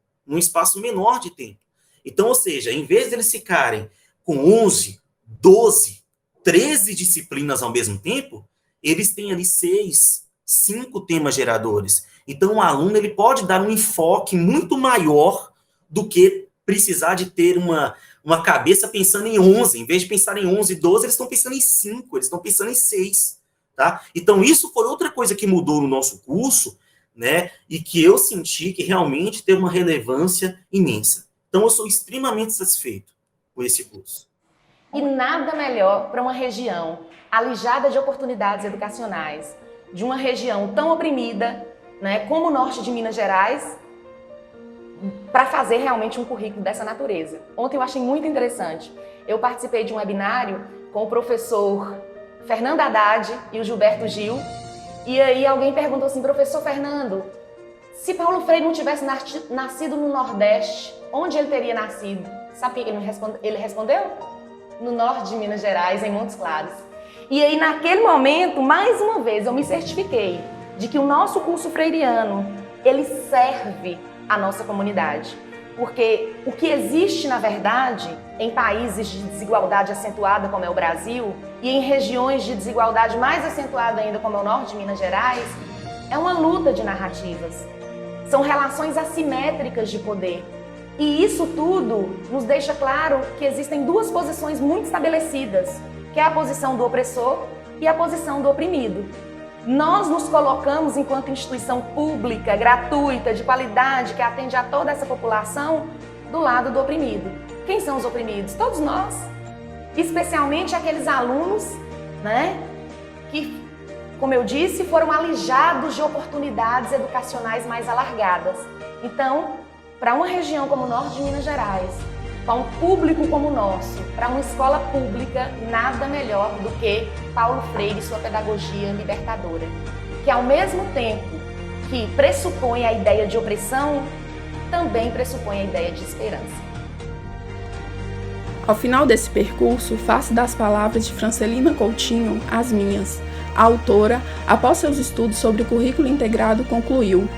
Então, ou seja, em vez de eles ficarem com 11, 12, 13 disciplinas ao mesmo tempo, eles têm ali 6, 5 temas geradores. Então, o aluno ele pode dar um enfoque muito maior do que precisar de ter uma cabeça pensando em 11. Em vez de pensar em 11, 12, eles estão pensando em 5, eles estão pensando em 6. Tá? Então, isso foi outra coisa que mudou no nosso curso, né? E que eu senti que realmente teve uma relevância imensa. Então, eu sou extremamente satisfeito com esse curso. E nada melhor para uma região alijada de oportunidades educacionais, de uma região tão oprimida, né, como o norte de Minas Gerais, para fazer realmente um currículo dessa natureza. Ontem eu achei muito interessante. Eu participei de um webinário com o professor Fernando Haddad e o Gilberto Gil, e aí alguém perguntou assim, professor Fernando, se Paulo Freire não tivesse nascido no Nordeste, onde ele teria nascido? Sabe o que ele respondeu? No norte de Minas Gerais, em Montes Claros. E aí, naquele momento, mais uma vez, eu me certifiquei de que o nosso curso freiriano, ele serve à nossa comunidade. Porque o que existe, na verdade, em países de desigualdade acentuada, como é o Brasil, e em regiões de desigualdade mais acentuada ainda, como é o norte de Minas Gerais, é uma luta de narrativas. São relações assimétricas de poder. E isso tudo nos deixa claro que existem duas posições muito estabelecidas, que é a posição do opressor e a posição do oprimido. Nós nos colocamos enquanto instituição pública, gratuita, de qualidade, que atende a toda essa população, do lado do oprimido. Quem são os oprimidos? Todos nós. Especialmente aqueles alunos, né, que, como eu disse, foram alijados de oportunidades educacionais mais alargadas. Então, para uma região como o norte de Minas Gerais, para um público como o nosso, para uma escola pública, nada melhor do que Paulo Freire e sua pedagogia libertadora, que ao mesmo tempo que pressupõe a ideia de opressão, também pressupõe a ideia de esperança. Ao final desse percurso, faço das palavras de Francelina Coutinho as minhas. A autora, após seus estudos sobre o currículo integrado, concluiu: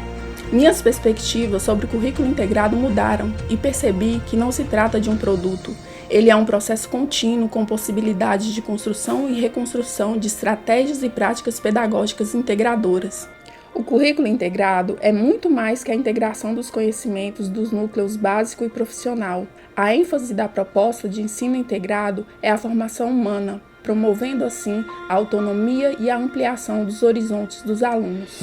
minhas perspectivas sobre o currículo integrado mudaram e percebi que não se trata de um produto. Ele é um processo contínuo com possibilidades de construção e reconstrução de estratégias e práticas pedagógicas integradoras. O currículo integrado é muito mais que a integração dos conhecimentos dos núcleos básico e profissional. A ênfase da proposta de ensino integrado é a formação humana, promovendo assim a autonomia e a ampliação dos horizontes dos alunos.